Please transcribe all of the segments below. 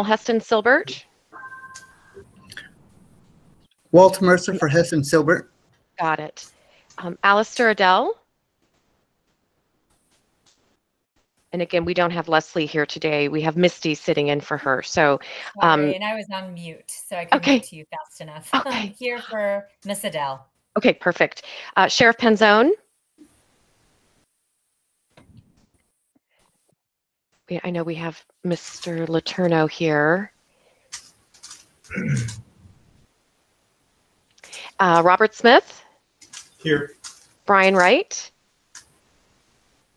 Heston Silbert. Walt Mercer for Heston Silbert. Got it. Alistair Adele. And again, we don't have Leslie here today. We have Misty sitting in for her. So, sorry, and I was on mute, so I couldn't get to you fast enough. Okay. Here for Miss Adele. Okay, perfect. Sheriff Penzone. I know we have Mr. Letourneau here. Robert Smith. Here. Brian Wright,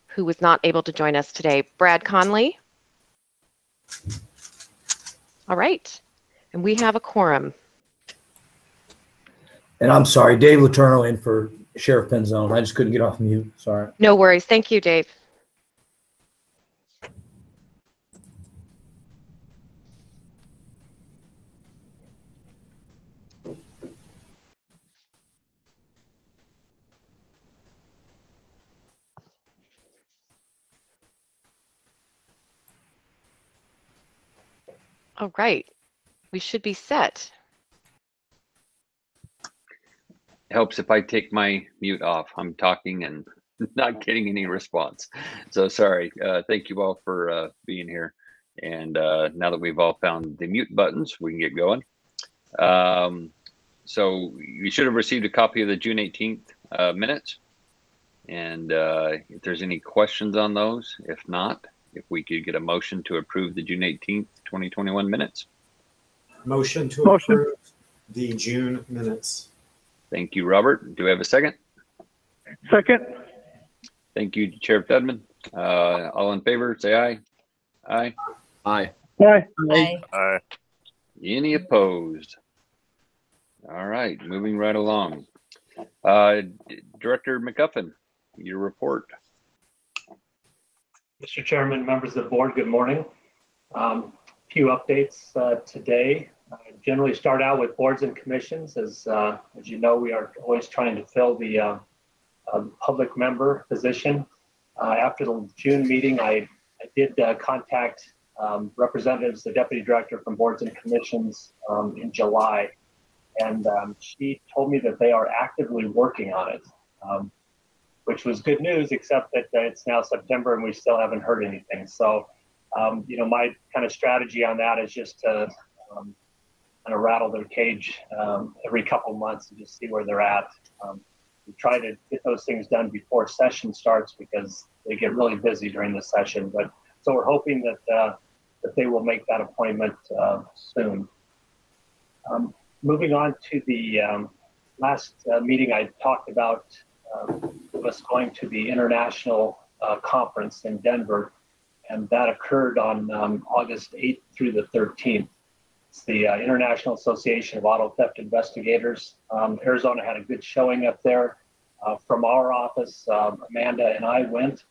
who was not able to join us today. Brad Conley. All right. And we have a quorum. And I'm sorry, Dave Letourneau in for Sheriff Penzone. I just couldn't get off mute. Sorry. No worries. Thank you, Dave. All right, we should be set. It helps if I take my mute off. I'm talking and not getting any response. So sorry. Thank you all for being here. And now that we've all found the mute buttons, we can get going. So you should have received a copy of the June 18th minutes. And if there's any questions on those, if not, if we could get a motion to approve the June 18th, 2021 minutes. Motion to approve the June minutes. Thank you, Robert. Do we have a second? Second. Thank you, Sheriff Dedman. All in favor, say aye. Aye. Aye. Aye. Aye. Aye. Any opposed? All right, moving right along. Director McGuffin, your report. Mr. Chairman, members of the board, good morning. Few updates today. Generally start out with boards and commissions. As you know, we are always trying to fill the public member position. After the June meeting, I did contact representatives, the deputy director from boards and commissions in July. And she told me that they are actively working on it. Which was good news, except that it's now September and we still haven't heard anything. So, you know, my kind of strategy on that is just to kind of rattle their cage every couple months and just see where they're at. We try to get those things done before session starts because they get really busy during the session. But so we're hoping that that they will make that appointment soon. Moving on to the last meeting, I talked about us going to the international conference in Denver, and that occurred on August 8th through the 13th. It's the International Association of Auto Theft Investigators. Arizona had a good showing up there. From our office, Amanda and I went.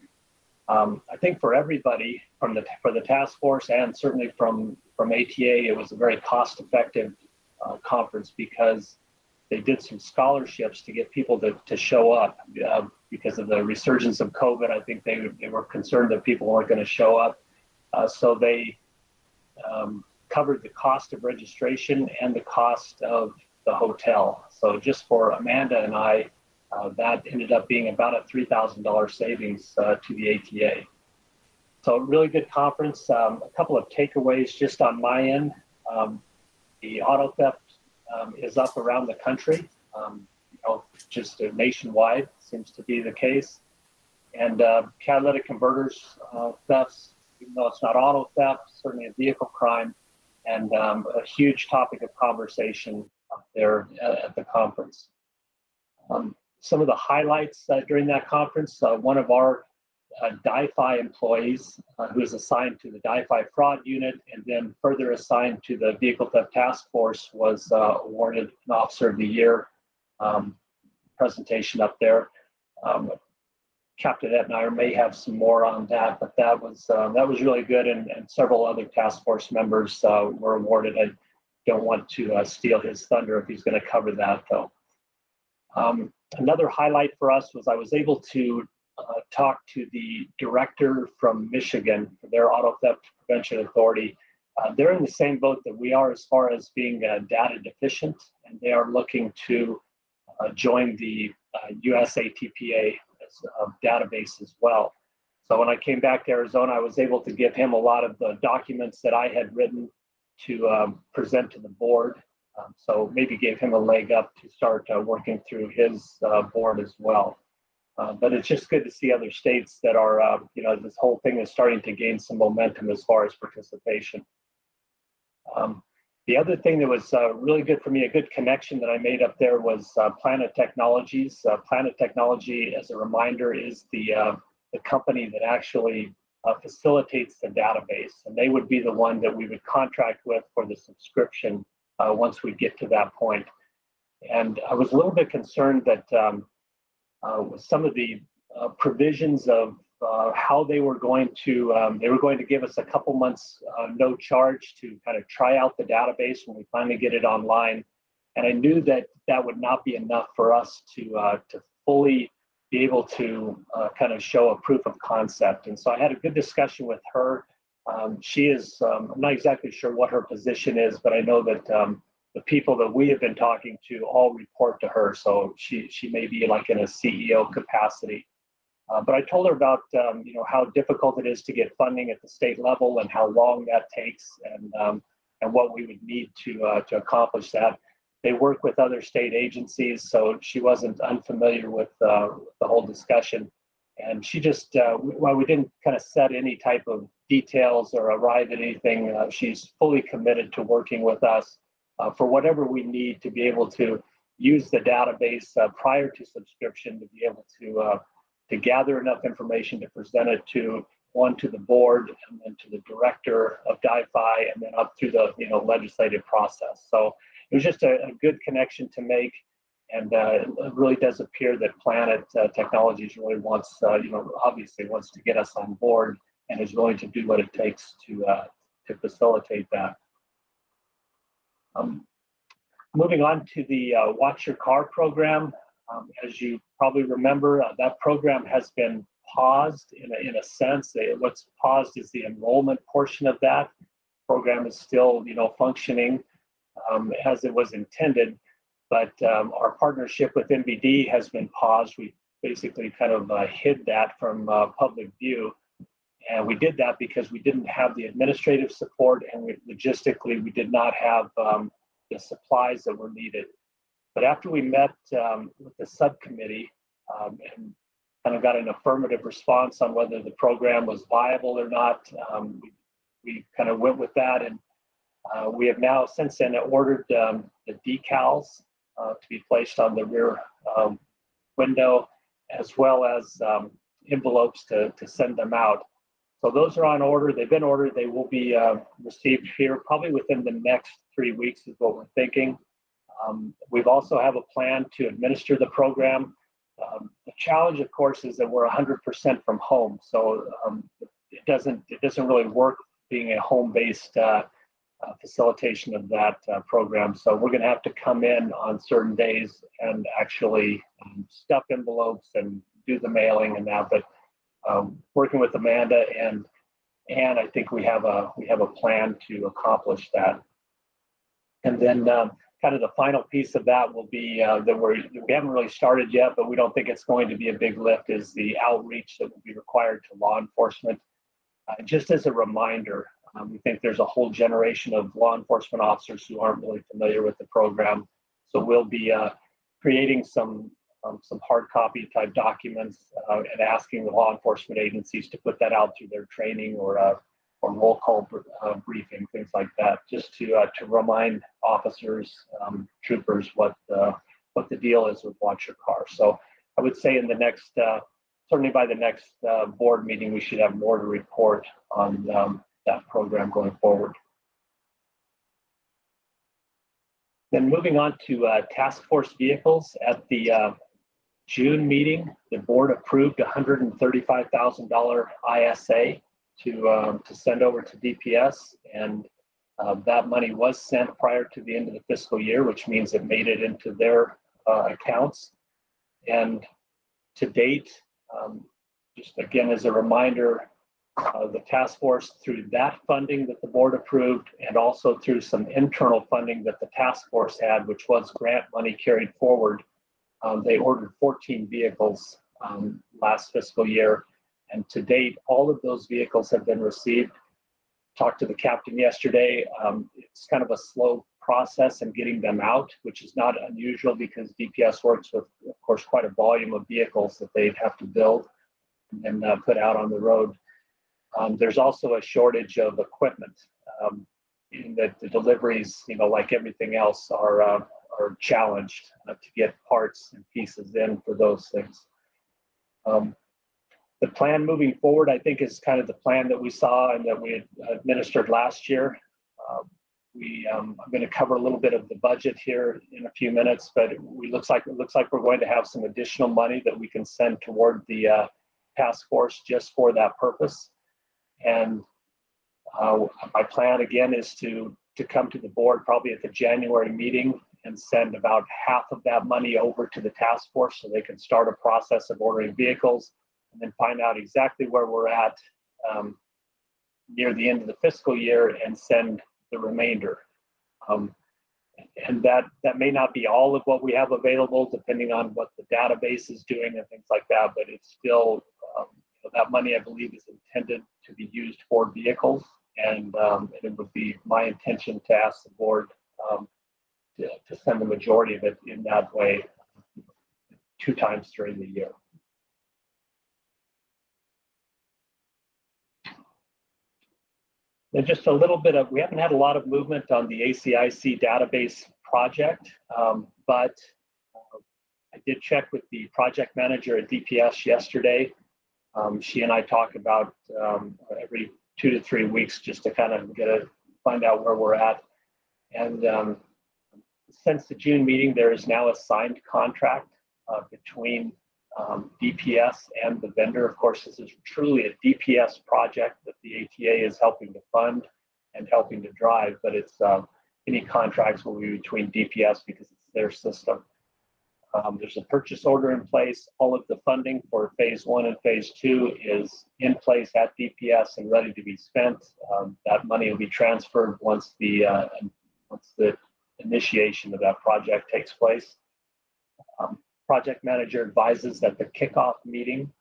I think for everybody, for the task force and certainly from ATA, it was a very cost-effective conference because they did some scholarships to get people to show up because of the resurgence of COVID. I think they were concerned that people weren't going to show up. So they covered the cost of registration and the cost of the hotel. So just for Amanda and I, that ended up being about a $3,000 savings to the ATA. So really good conference. A couple of takeaways just on my end. The auto theft is up around the country, you know, just nationwide seems to be the case. And catalytic converters thefts, even though it's not auto theft, certainly a vehicle crime, and a huge topic of conversation there at the conference. Some of the highlights during that conference, one of our DIFI employees who is assigned to the DIFI fraud unit and then further assigned to the vehicle theft task force was awarded an Officer of the Year presentation up there. Captain Etnier may have some more on that, but that was really good, and several other task force members were awarded. I don't want to steal his thunder if he's going to cover that, though. Another highlight for us was I was able to talk to the director from Michigan for their Auto Theft Prevention Authority. They're in the same boat that we are as far as being data deficient, and they are looking to join the US ATPA as a database as well. So when I came back to Arizona, I was able to give him a lot of the documents that I had written to present to the board. So maybe gave him a leg up to start working through his board as well. But it's just good to see other states that are, this whole thing is starting to gain some momentum as far as participation. The other thing that was really good for me, a good connection that I made up there, was Planet Technologies. Planet Technology, as a reminder, is the company that actually facilitates the database, and they would be the one that we would contract with for the subscription once we get to that point. And I was a little bit concerned that with some of the provisions of how they were going to give us a couple months no charge to kind of try out the database when we finally get it online. And I knew that that would not be enough for us to fully be able to kind of show a proof of concept. And so I had a good discussion with her. She is, I'm not exactly sure what her position is, but I know that the people that we have been talking to all report to her. So she may be like in a CEO capacity. But I told her about how difficult it is to get funding at the state level and how long that takes, and what we would need to accomplish that. They work with other state agencies, so she wasn't unfamiliar with the whole discussion. And she just, while we didn't kind of set any type of details or arrive at anything, she's fully committed to working with us for whatever we need to be able to use the database prior to subscription, to be able to gather enough information to present it to the board, and then to the director of DIFI, and then up through the legislative process. So it was just a good connection to make, and it really does appear that Planet Technologies really wants, obviously wants to get us on board, and is willing to do what it takes to facilitate that. Moving on to the Watch Your Car program. As you probably remember, that program has been paused in a sense. What's paused is the enrollment portion of that. Program is still, functioning as it was intended, but our partnership with NBD has been paused. We basically kind of hid that from public view, and we did that because we didn't have the administrative support, and logistically we did not have the supplies that were needed. But after we met with the subcommittee and kind of got an affirmative response on whether the program was viable or not, we kind of went with that, and we have now since then ordered the decals to be placed on the rear window, as well as envelopes to send them out. So those are on order. They've been ordered. They will be received here probably within the next 3 weeks is what we're thinking. We've also have a plan to administer the program. The challenge, of course, is that we're 100% from home, so it doesn't really work being a home-based facilitation of that program. So we're going to have to come in on certain days and actually stuff envelopes and do the mailing and that. But working with Amanda and I think we have a plan to accomplish that. And then kind of the final piece of that will be that we haven't really started yet, but we don't think it's going to be a big lift, is the outreach that will be required to law enforcement. Just as a reminder, we think there's a whole generation of law enforcement officers who aren't really familiar with the program. So we'll be creating some hard copy type documents and asking the law enforcement agencies to put that out through their training or roll call briefing, things like that, just to remind officers, troopers what the deal is with Watch Your Car. So I would say in the next, certainly by the next board meeting, we should have more to report on that program going forward. Then moving on to task force vehicles. At the June meeting, the board approved $135,000 ISA to send over to DPS, and that money was sent prior to the end of the fiscal year, which means it made it into their accounts. And to date, just again as a reminder, The task force, through that funding that the board approved, and also through some internal funding that the task force had, which was grant money carried forward, they ordered 14 vehicles last fiscal year. And to date, all of those vehicles have been received. Talked to the captain yesterday. It's kind of a slow process in getting them out, which is not unusual because DPS works with, of course, quite a volume of vehicles that they'd have to build and put out on the road. There's also a shortage of equipment in that the deliveries, like everything else, are challenged to get parts and pieces in for those things. The plan moving forward, I think, is kind of the plan that we saw and that we had administered last year. I'm going to cover a little bit of the budget here in a few minutes, but it looks like we're going to have some additional money that we can send toward the task force just for that purpose. And my plan again is to come to the board probably at the January meeting and send about half of that money over to the task force so they can start a process of ordering vehicles, and then find out exactly where we're at near the end of the fiscal year and send the remainder. And that may not be all of what we have available, depending on what the database is doing and things like that, but it's still, that money, I believe, is intended to be used for vehicles. And it would be my intention to ask the board to send the majority of it in that way 2 times during the year. And just a little bit of, we haven't had a lot of movement on the ACIC database project, but I did check with the project manager at DPS yesterday. She and I talk about every 2 to 3 weeks just to kind of find out where we're at. And since the June meeting, there is now a signed contract between DPS and the vendor. Of course, this is truly a DPS project that the ATA is helping to fund and helping to drive, but it's any contracts will be between DPS because it's their system. There's a purchase order in place. All of the funding for phase 1 and phase 2 is in place at DPS and ready to be spent. That money will be transferred once the initiation of that project takes place. Project manager advises that the kickoff meeting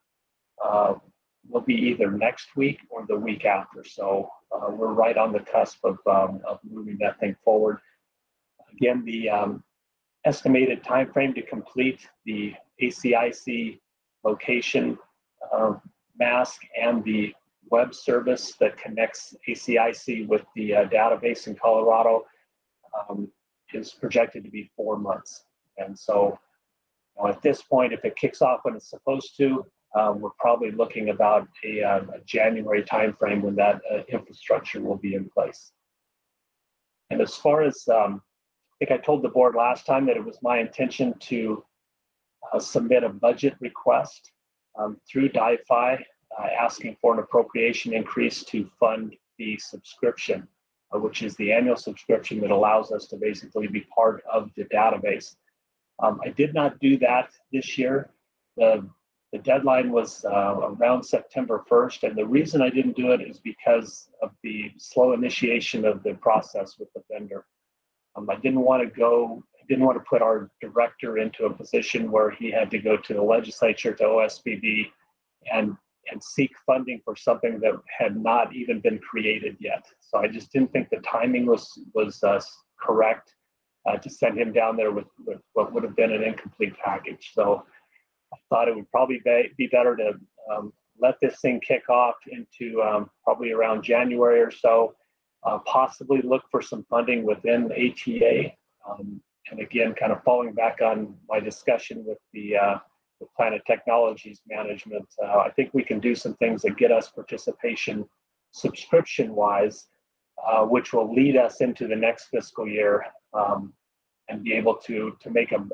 will be either next week or the week after. So we're right on the cusp of moving that thing forward. Again, the estimated time frame to complete the ACIC location mask and the web service that connects ACIC with the database in Colorado is projected to be 4 months. And so at this point, if it kicks off when it's supposed to, we're probably looking about a January timeframe when that infrastructure will be in place. And as far as, I think I told the board last time that it was my intention to submit a budget request through DIFI asking for an appropriation increase to fund the subscription, which is the annual subscription that allows us to basically be part of the database. I did not do that this year. The deadline was around September 1st, and the reason I didn't do it is because of the slow initiation of the process with the vendor. I didn't want to put our director into a position where he had to go to the legislature, to OSBB, and seek funding for something that had not even been created yet. So I just didn't think the timing was correct to send him down there with what would have been an incomplete package. So I thought it would probably be better to let this thing kick off into probably around January or so, possibly look for some funding within ATA. And again, kind of falling back on my discussion with the Planet Technologies management, I think we can do some things that get us participation subscription-wise, which will lead us into the next fiscal year and be able to make a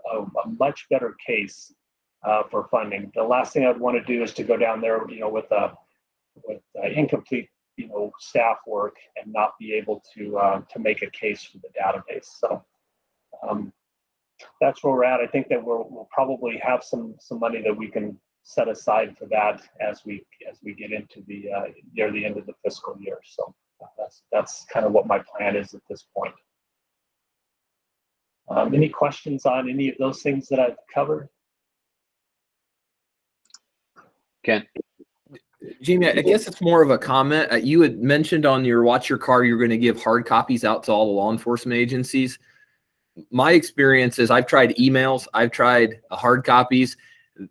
much better case for funding. The last thing I'd want to do is to go down there, with incomplete, staff work and not be able to make a case for the database. So that's where we're at. I think that we'll probably have some money that we can set aside for that as we get into the near the end of the fiscal year. So that's kind of what my plan is at this point. Any questions on any of those things that I've covered? Ken? Jamie, I guess it's more of a comment. You had mentioned on your Watch Your Car, you're going to give hard copies out to all the law enforcement agencies. My experience is I've tried emails, I've tried hard copies.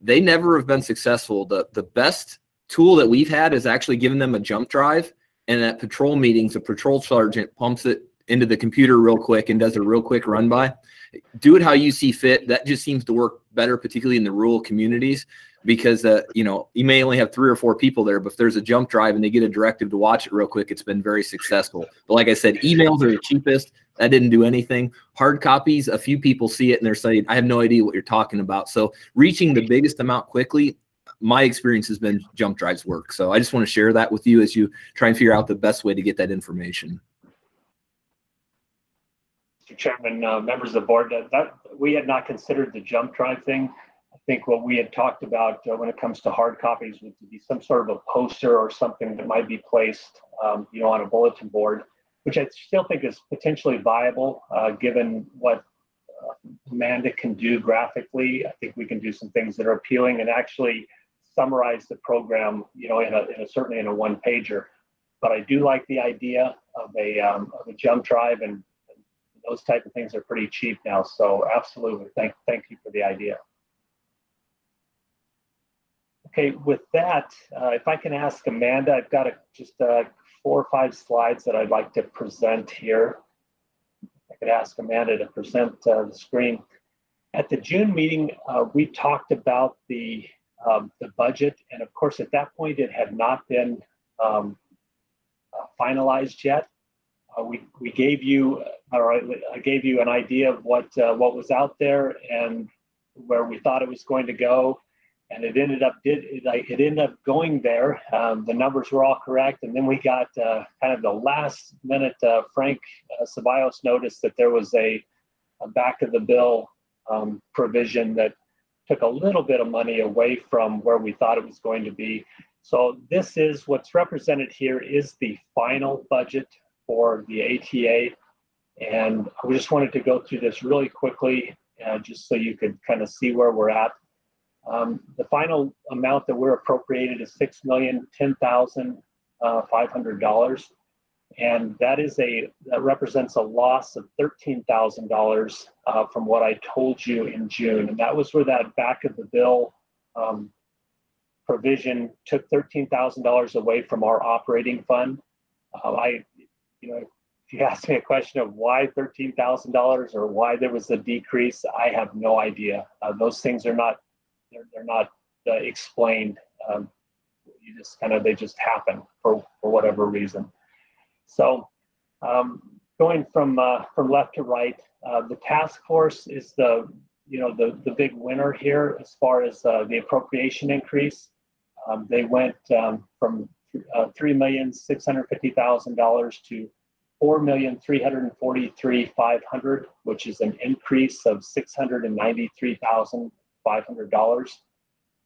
They never have been successful. The best tool that we've had is actually giving them a jump drive, and at patrol meetings, a patrol sergeant pumps it into the computer real quick and does a real quick run by. Do it how you see fit. That just seems to work better, particularly in the rural communities, because you know, you may only have 3 or 4 people there, but if there's a jump drive and they get a directive to watch it real quick, it's been very successful. But like I said, emails are the cheapest. That didn't do anything. Hard copies, a few people see it and they're saying, I have no idea what you're talking about. So reaching the biggest amount quickly, my experience has been jump drives work. So I just want to share that with you as you try and figure out the best way to get that information. Mr. Chairman, members of the board, that we had not considered the jump drive thing. I think what we had talked about when it comes to hard copies would be some sort of a poster or something that might be placed, you know, on a bulletin board, which I still think is potentially viable, given what Amanda can do graphically. I think we can do some things that are appealing and actually summarize the program, you know, certainly in a one-pager. But I do like the idea of a jump drive, and those type of things are pretty cheap now. So absolutely, thank you for the idea. Okay, with that, if I can ask Amanda, I've got just 4 or 5 slides that I'd like to present here. I could ask Amanda to present the screen. At the June meeting, we talked about the budget, and of course, at that point, it had not been finalized yet. We gave you, I gave you an idea of what was out there and where we thought it was going to go. And it ended up going there. The numbers were all correct, and then we got kind of the last minute. Frank Ceballos noticed that there was a back of the bill provision that took a little bit of money away from where we thought it was going to be. So this is what's represented here is the final budget for the ATA, and we just wanted to go through this really quickly, just so you could kind of see where we're at. The final amount that we're appropriated is $6,010,500, and that represents a loss of $13,000 from what I told you in June, and that was where that back of the bill provision took $13,000 away from our operating fund. You know, if you ask me a question of why $13,000 or why there was a decrease, I have no idea. Those things are not. They're not explained. You just they just happen for whatever reason. So going from left to right, the task force is the big winner here as far as the appropriation increase. They went from $3,650,000 to $4,343,500, which is an increase of $693,500.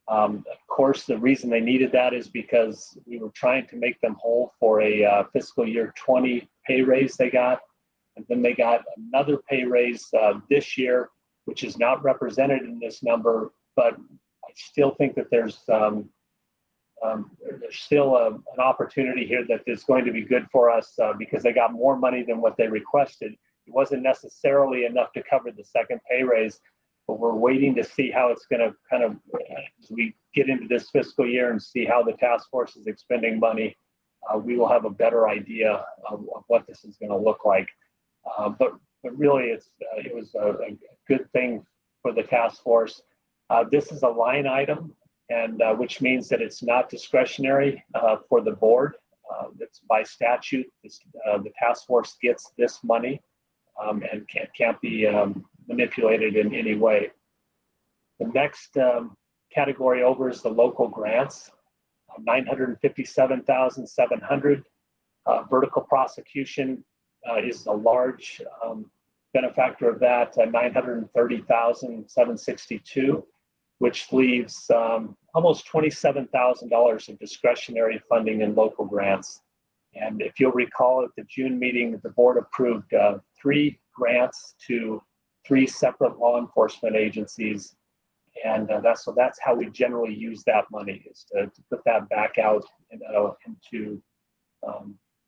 Of course, the reason they needed that is because we were trying to make them whole for a fiscal year 20 pay raise they got. And then they got another pay raise this year, which is not represented in this number, but I still think that there's still an opportunity here that is going to be good for us because they got more money than what they requested. It wasn't necessarily enough to cover the second pay raise, but we're waiting to see how it's going to kind of, as we get into this fiscal year and see how the task force is expending money, we will have a better idea of what this is going to look like. But really, it was a good thing for the task force. This is a line item, and which means that it's not discretionary for the board. It's by statute. The task force gets this money and can't be manipulated in any way. The next category over is the local grants, $957,700. Vertical prosecution is a large benefactor of that, $930,762. which leaves almost $27,000 of discretionary funding in local grants. And if you'll recall, at the June meeting, the board approved 3 grants to 3 separate law enforcement agencies. And that's how we generally use that money, is to put that back out into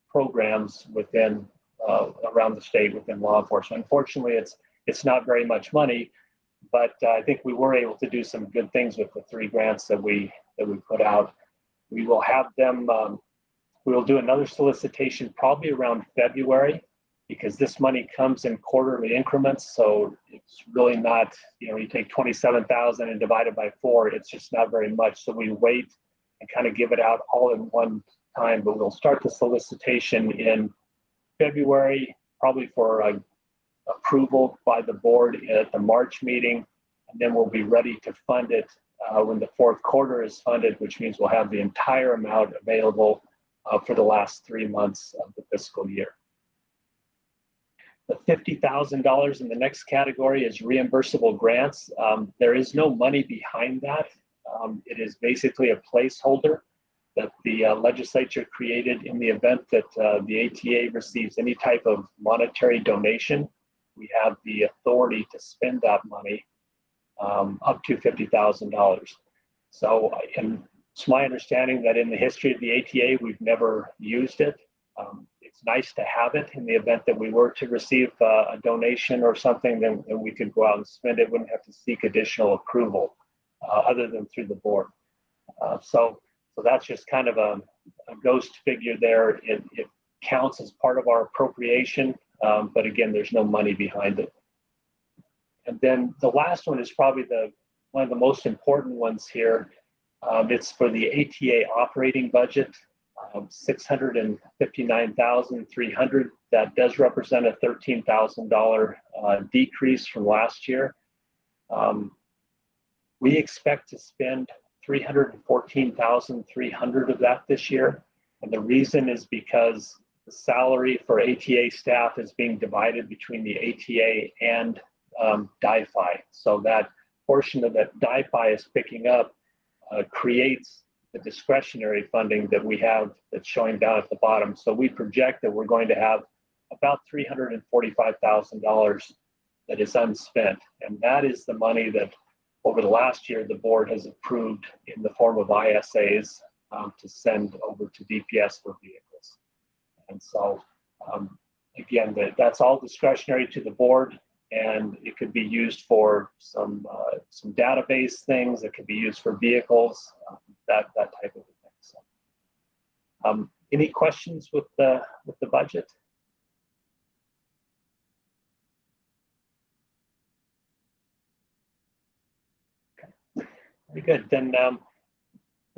programs within around the state within law enforcement. Unfortunately, it's not very much money, but I think we were able to do some good things with the 3 grants that we put out. We will have them. We will do another solicitation probably around February, because this money comes in quarterly increments. So it's really not, you take 27,000 and divide it by 4, it's just not very much. So we wait and kind of give it out all in one time, but we'll start the solicitation in February, probably for approval by the board at the March meeting. And then we'll be ready to fund it when the 4th quarter is funded, which means we'll have the entire amount available for the last 3 months of the fiscal year. The $50,000 in the next category is reimbursable grants. There is no money behind that. It is basically a placeholder that the legislature created in the event that the ATA receives any type of monetary donation. We have the authority to spend that money up to $50,000. So it's my understanding that in the history of the ATA, we've never used it. It's nice to have it in the event that we were to receive a donation or something, then we could go out and spend it, wouldn't have to seek additional approval other than through the board. So that's just kind of a ghost figure there. It counts as part of our appropriation, but again, there's no money behind it. And then the last one is probably one of the most important ones here. It's for the ATA operating budget. $659,300. That does represent a $13,000 decrease from last year. We expect to spend $314,300 of that this year, and the reason is because the salary for ATA staff is being divided between the ATA and DIFI. So that portion of that DIFI is picking up creates the discretionary funding that we have that's showing down at the bottom. So we project that we're going to have about $345,000 that is unspent. And that is the money that over the last year, the board has approved in the form of ISAs to send over to DPS for vehicles. And so again, that's all discretionary to the board, and it could be used for some database things. It could be used for vehicles, that type of thing. So, any questions with the budget? Okay, very good. Then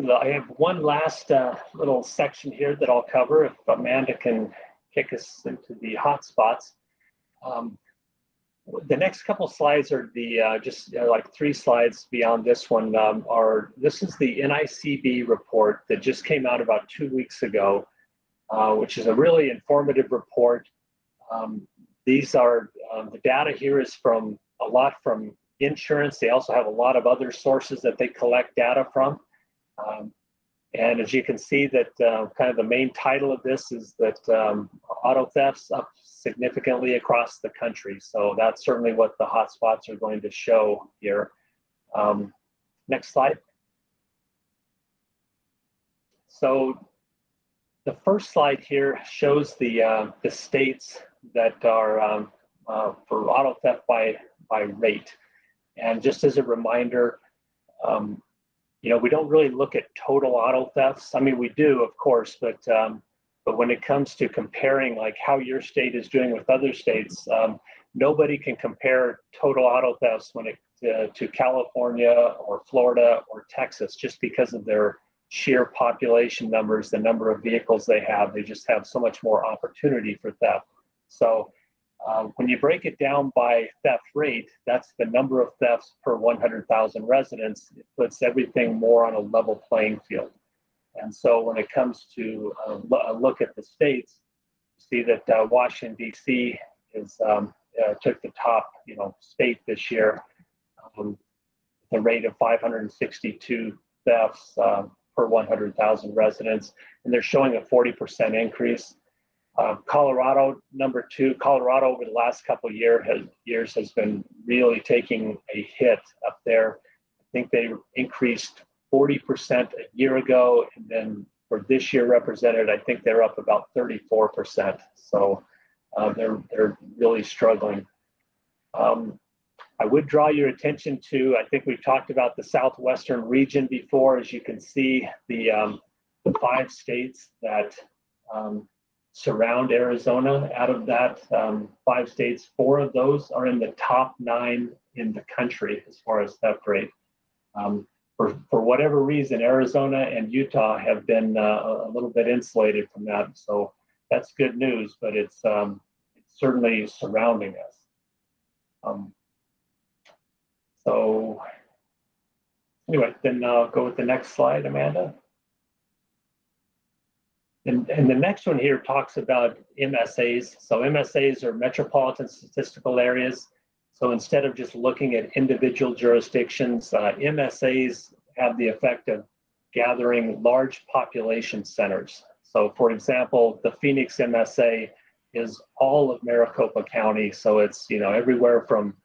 I have one last little section here that I'll cover if Amanda can kick us into the hot spots. The next couple slides are the just like 3 slides beyond this one this is the NICB report that just came out about 2 weeks ago, which is a really informative report. These are the data here is from a lot from insurance. They also have a lot of other sources that they collect data from. And as you can see that kind of the main title of this is that auto thefts up significantly across the country. So that's certainly what the hotspots are going to show here. Next slide. So the first slide here shows the states that are for auto theft by rate. And just as a reminder, we don't really look at total auto thefts. I mean, we do, of course, but when it comes to comparing like how your state is doing with other states, nobody can compare total auto thefts when to California or Florida or Texas, just because of their sheer population numbers, the number of vehicles they have. They just have so much more opportunity for theft. So when you break it down by theft rate, that's the number of thefts per 100,000 residents. It puts everything more on a level playing field. And so when it comes to a look at the states, you see that Washington, D.C. took the top state this year. the rate of 562 thefts per 100,000 residents, and they're showing a 40% increase. Colorado, number 2. Colorado over the last couple of years has been really taking a hit up there. I think they increased 40% a year ago, and then for this year represented, I think they're up about 34%. So they're really struggling. I would draw your attention to, I think we've talked about the southwestern region before. As you can see, the 5 states that surround Arizona. Out of that 5 states, 4 of those are in the top 9 in the country as far as theft rate. For whatever reason, Arizona and Utah have been a little bit insulated from that. So that's good news, but it's certainly surrounding us. So anyway, then I'll go with the next slide, Amanda. And the next one here talks about MSAs. So MSAs are metropolitan statistical areas. So instead of just looking at individual jurisdictions, MSAs have the effect of gathering large population centers. So for example, the Phoenix MSA is all of Maricopa County. So it's, everywhere from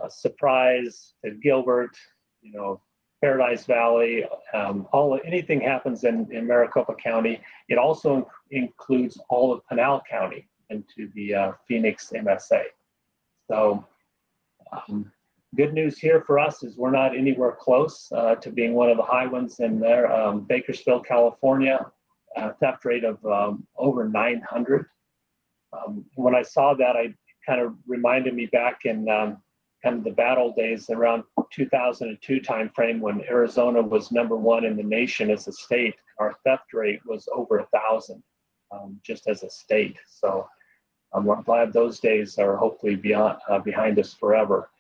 Surprise to Gilbert, Paradise Valley, anything happens in Maricopa County. It also includes all of Pinal County into the Phoenix MSA. So good news here for us is we're not anywhere close to being one of the high ones in there. Bakersfield, California, theft rate of over 900. When I saw that, I kind of reminded me back in kind of the bad old days around 2002 timeframe when Arizona was #1 in the nation as a state. Our theft rate was over 1,000 just as a state. So I'm glad those days are hopefully behind us forever.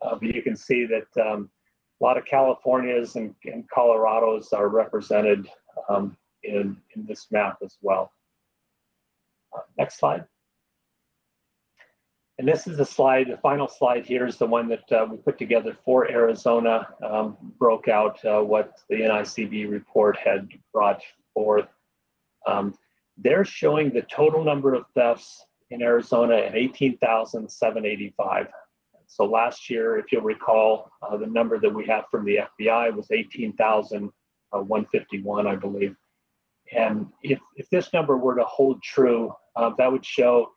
But you can see that a lot of Californias and Colorados are represented in this map as well. Next slide. And this is the slide, the final slide here is the one that we put together for Arizona, broke out what the NICB report had brought forth. They're showing the total number of thefts in Arizona at 18,785. So last year, if you'll recall, the number that we have from the FBI was 18,151, I believe. And if this number were to hold true, that would show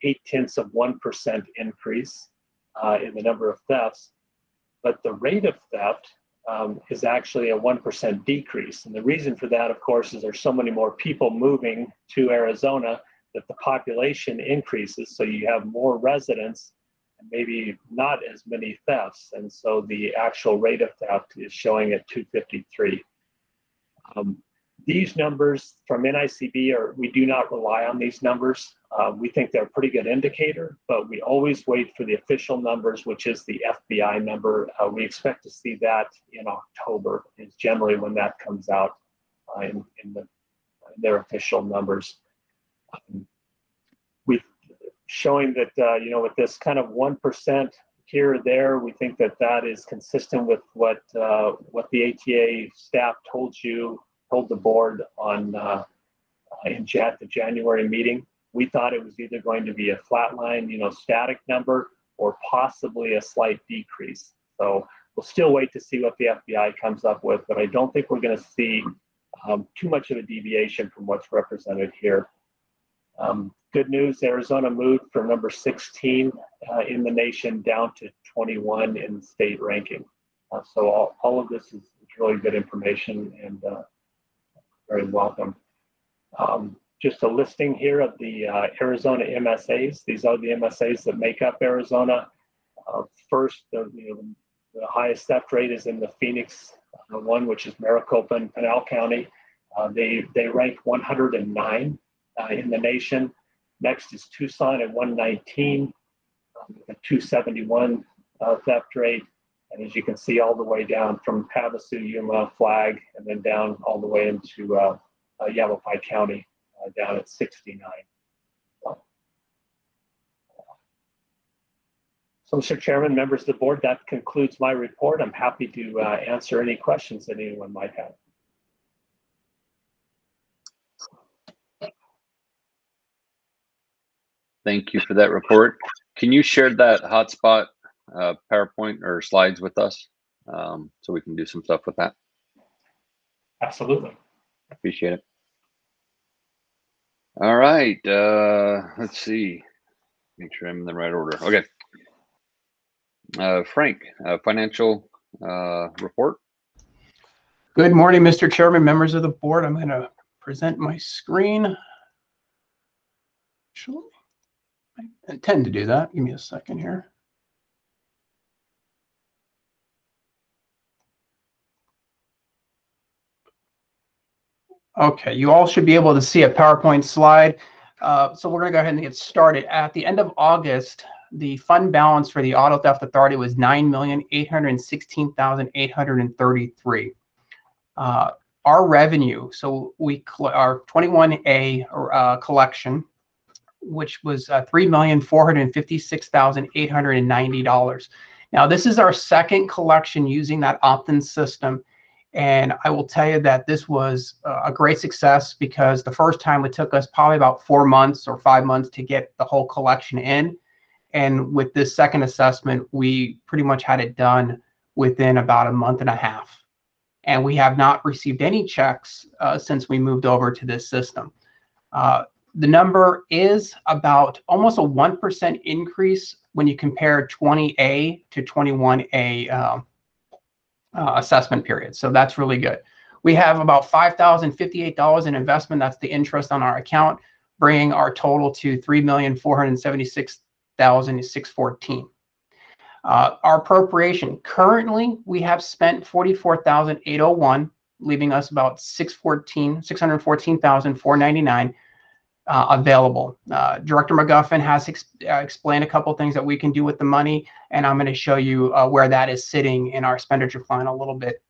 0.8% increase in the number of thefts, but the rate of theft is actually a 1% decrease. And the reason for that, of course, is there's so many more people moving to Arizona that the population increases, so you have more residents and maybe not as many thefts. And so the actual rate of theft is showing at 253. These numbers from NICB we do not rely on these numbers. We think they're a pretty good indicator, but we always wait for the official numbers, which is the FBI number. We expect to see that in October is generally when that comes out in their official numbers. We've showing that, with this kind of 1% here or there, we think that is consistent with what the ATA staff told the board on at the January meeting. We thought it was either going to be a flatline, static number, or possibly a slight decrease. So we'll still wait to see what the FBI comes up with, but I don't think we're going to see too much of a deviation from what's represented here. Good news, Arizona moved from number 16 in the nation down to 21 in the state ranking. So all of this is really good information and very welcome. Just a listing here of the Arizona MSAs. These are the MSAs that make up Arizona. First, the highest theft rate is in the Phoenix one, which is Maricopa and Pinal County. They rank 109 in the nation. Next is Tucson at 119, a 271 theft rate. And as you can see, all the way down from Havasu, Yuma, Flag, and then down all the way into Yavapai County, down at 69. So, Mr. Chairman, members of the board, that concludes my report. I'm happy to answer any questions that anyone might have. Thank you for that report. Can you share that hotspot PowerPoint or slides with us so we can do some stuff with that? Absolutely. Appreciate it. All right. Let's see. Make sure I'm in the right order. Okay. Frank, financial report. Good morning, Mr. Chairman, members of the board. I'm going to present my screen. Actually, I intend to do that. Give me a second here. Okay, you all should be able to see a PowerPoint slide. So we're going to go ahead and get started. At the end of August, the fund balance for the Auto Theft Authority was $9,816,833. Our revenue, so our 21A collection, which was $3,456,890. Now, this is our second collection using that opt-in system. And I will tell you that this was a great success because the first time it took us probably about 4 months or 5 months to get the whole collection in. And with this second assessment, we pretty much had it done within about a month and a half. And we have not received any checks since we moved over to this system. The number is about almost a 1% increase when you compare 20A to 21A assessment period. So that's really good. We have about $5,058 in investment. That's the interest on our account, bringing our total to $3,476,614. Our appropriation, currently we have spent $44,801, leaving us about $614,499 available. Director McGuffin has explained a couple things that we can do with the money, and I'm going to show you where that is sitting in our expenditure plan a little bit.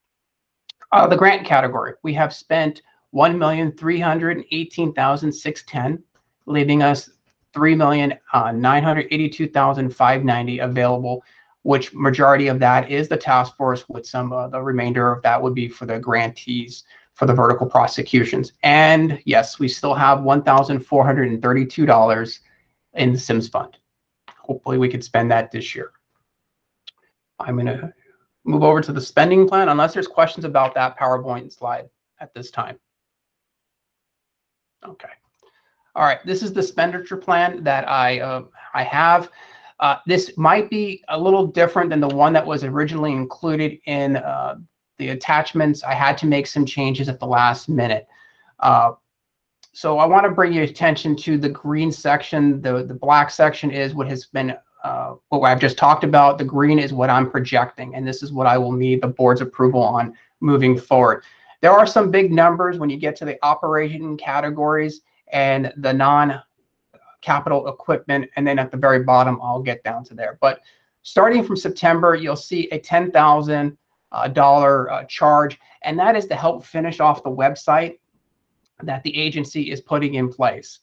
The grant category, we have spent $1,318,610, leaving us $3,982,590 available, which majority of that is the task force, with some of the remainder of that would be for the grantees for the vertical prosecutions. And yes, we still have $1,432 in the SIMS fund. Hopefully we could spend that this year. I'm going to move over to the spending plan unless there's questions about that PowerPoint slide at this time. Okay. All right, this is the expenditure plan that I have. This might be a little different than the one that was originally included in the attachments. I had to make some changes at the last minute. So I want to bring your attention to the green section. The black section is what has been what I've just talked about. The green is what I'm projecting, and this is what I will need the board's approval on moving forward. There are some big numbers when you get to the operation categories and the non-capital equipment, and then at the very bottom, I'll get down to there. But starting from September, you'll see a $10,000 charge, and that is to help finish off the website that the agency is putting in place.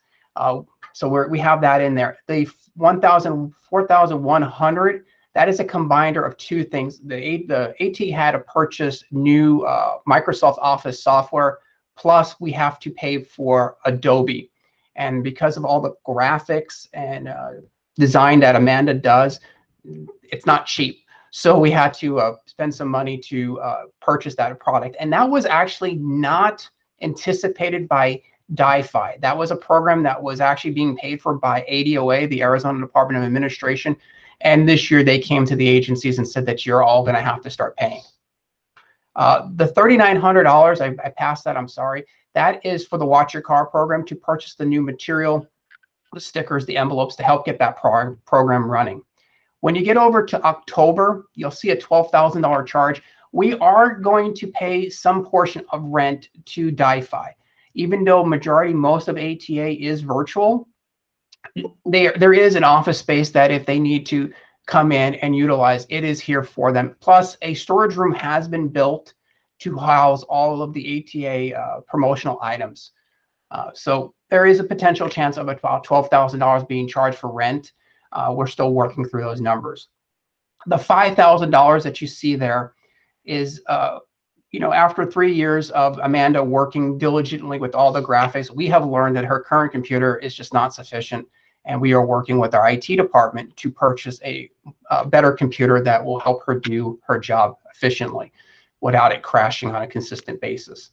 So we have that in there. The $4,100, that is a combiner of two things. The AT had to purchase new Microsoft Office software, plus we have to pay for Adobe. And because of all the graphics and design that Amanda does, it's not cheap. So we had to spend some money to purchase that product. And that was actually not anticipated by DIFI. That was a program that was actually being paid for by ADOA, the Arizona Department of Administration. And this year they came to the agencies and said that you're all going to have to start paying. The $3,900, I passed that, I'm sorry. That is for the Watch Your Car program to purchase the new material, the stickers, the envelopes to help get that program running. When you get over to October, you'll see a $12,000 charge. We are going to pay some portion of rent to DIFI. Even though most of ATA is virtual, there is an office space that if they need to come in and utilize, it is here for them. Plus, a storage room has been built to house all of the ATA promotional items. So there is a potential chance of about $12,000 being charged for rent. We're still working through those numbers. The $5,000 that you see there is, after 3 years of Amanda working diligently with all the graphics, we have learned that her current computer is just not sufficient. And we are working with our IT department to purchase a better computer that will help her do her job efficiently without it crashing on a consistent basis.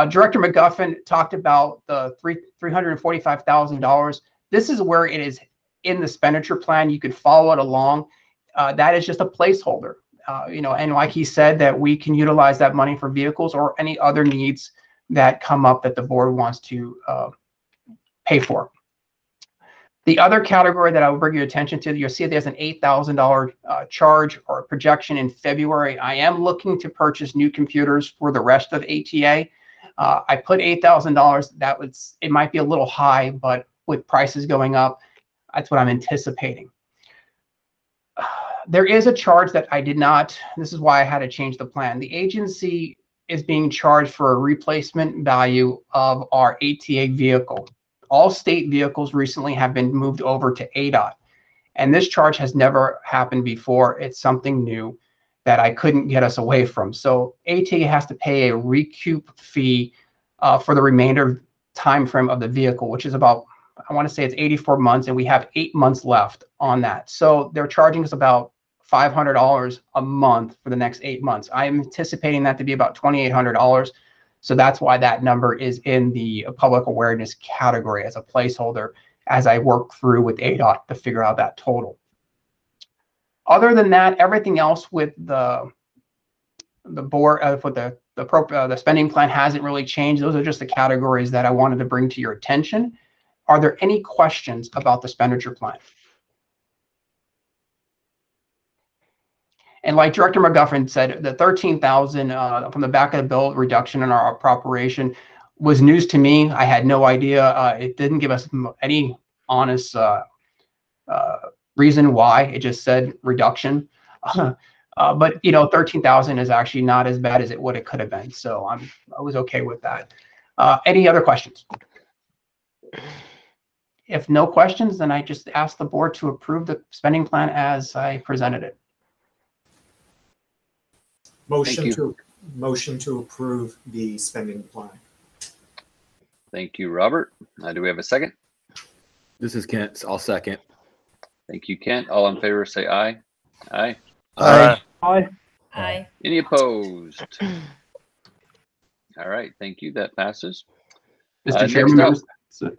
Director McGuffin talked about the $345,000. This is where it is in the expenditure plan. You could follow it along. That is just a placeholder. And like he said, that we can utilize that money for vehicles or any other needs that come up that the board wants to pay for. The other category that I will bring your attention to, you'll see there's an $8,000 charge or projection in February. I am looking to purchase new computers for the rest of ATA. I put $8,000. It might be a little high, but with prices going up, that's what I'm anticipating. There is a charge that I did not, this is why I had to change the plan. The agency is being charged for a replacement value of our ATA vehicle. All state vehicles recently have been moved over to ADOT, and this charge has never happened before. It's something new that I couldn't get us away from. So ATA has to pay a recoup fee for the remainder time frame of the vehicle, which is about, I want to say it's 84 months, and we have 8 months left on that. So they're charging us about $500 a month for the next 8 months. I'm anticipating that to be about $2,800. So that's why that number is in the public awareness category as a placeholder as I work through with ADOT to figure out that total. Other than that, everything else with the board, with the spending plan hasn't really changed. Those are just the categories that I wanted to bring to your attention. Are there any questions about the expenditure plan? And like Director McGuffin said, the $13,000 from the back of the bill reduction in our appropriation was news to me. I had no idea. It didn't give us any honest reason why. It just said reduction. But 13,000 is actually not as bad as it could have been. So I was okay with that. Any other questions? If no questions, then I just ask the board to approve the spending plan as I presented it. Motion to approve the spending plan. Thank you, Robert. Do we have a second? This is Kent. I'll second. Thank you, Kent. All in favor, say aye. Aye. Aye. Aye. Aye. Any opposed? All right. Thank you. That passes. Mr. Chairman.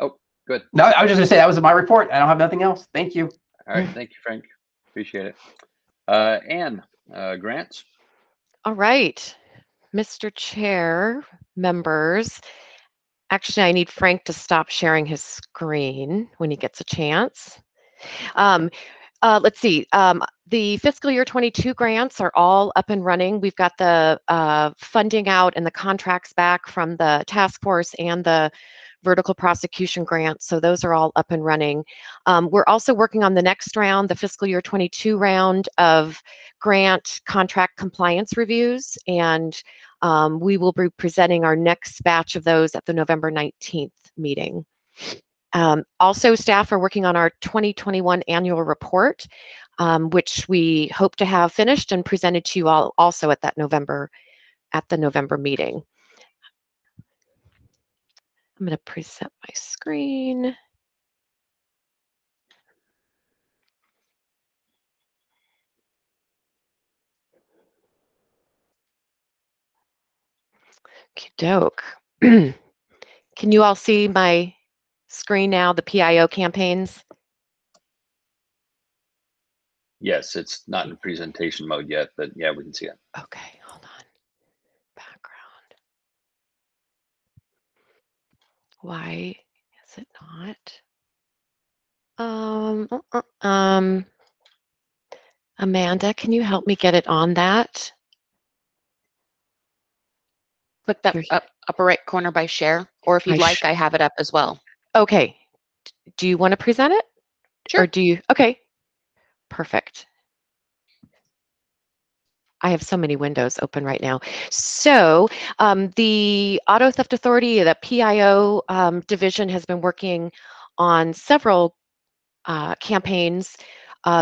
Oh, good. No, I was just going to say that was my report. I don't have nothing else. Thank you. All right. Thank you, Frank. Appreciate it. Ann, grants. All right, Mr. Chair, members. Actually, I need Frank to stop sharing his screen when he gets a chance. Let's see. The fiscal year 22 grants are all up and running. We've got the funding out and the contracts back from the task force and the vertical prosecution grants. So those are all up and running. We're also working on the next round, the fiscal year 22 round of grant contract compliance reviews. And we will be presenting our next batch of those at the November 19th meeting. Also, staff are working on our 2021 annual report, which we hope to have finished and presented to you all also at the November meeting. I'm going to present my screen. Okey-doke. Can you all see my screen now, the PIO campaigns? Yes, it's not in presentation mode yet, but yeah, we can see it. Okay, hold on. Background. Why is it not? Amanda, can you help me get it on that? Click that upper right corner by share, or if you'd like, I have it up as well. Okay. Do you want to present it? Sure. Or do you? Okay. Perfect. I have so many windows open right now. So the Auto Theft Authority, the PIO division, has been working on several campaigns.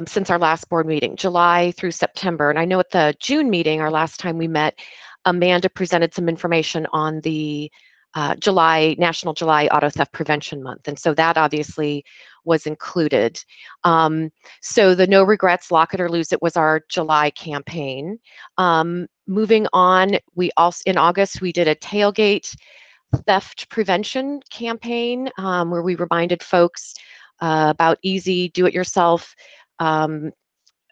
since our last board meeting, July through September. And I know at the June meeting, our last time we met, Amanda presented some information on the National July Auto Theft Prevention Month. And so that obviously was included. So the No Regrets, Lock It or Lose It was our July campaign. Moving on, in August, we did a tailgate theft prevention campaign where we reminded folks about easy do-it-yourself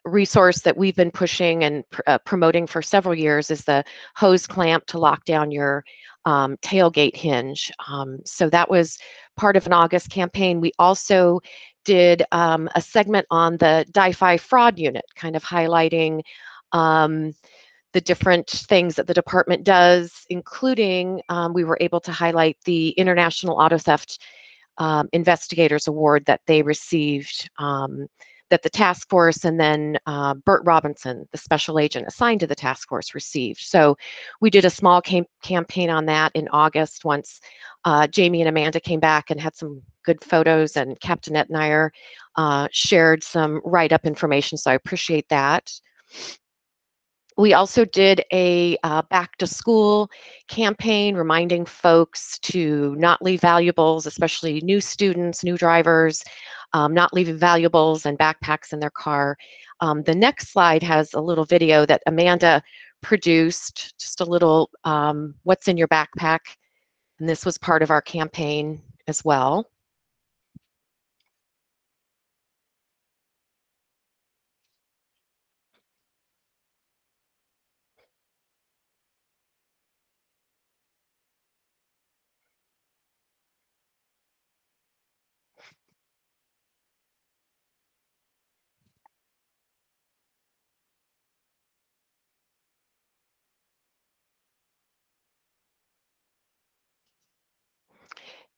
resource that we've been pushing and promoting for several years is the hose clamp to lock down your tailgate hinge. So that was part of an August campaign. We also did a segment on the DIFI fraud unit, kind of highlighting the different things that the department does, including we were able to highlight the International Auto Theft Investigators Award that they received, that the task force and then Bert Robinson, the special agent assigned to the task force, received. So we did a small campaign on that in August once Jamie and Amanda came back and had some good photos, and Captain Etnier shared some write-up information, so I appreciate that. We also did a back to school campaign reminding folks to not leave valuables, especially new students, new drivers, not leaving valuables and backpacks in their car. The next slide has a little video that Amanda produced, just a little what's in your backpack. And this was part of our campaign as well.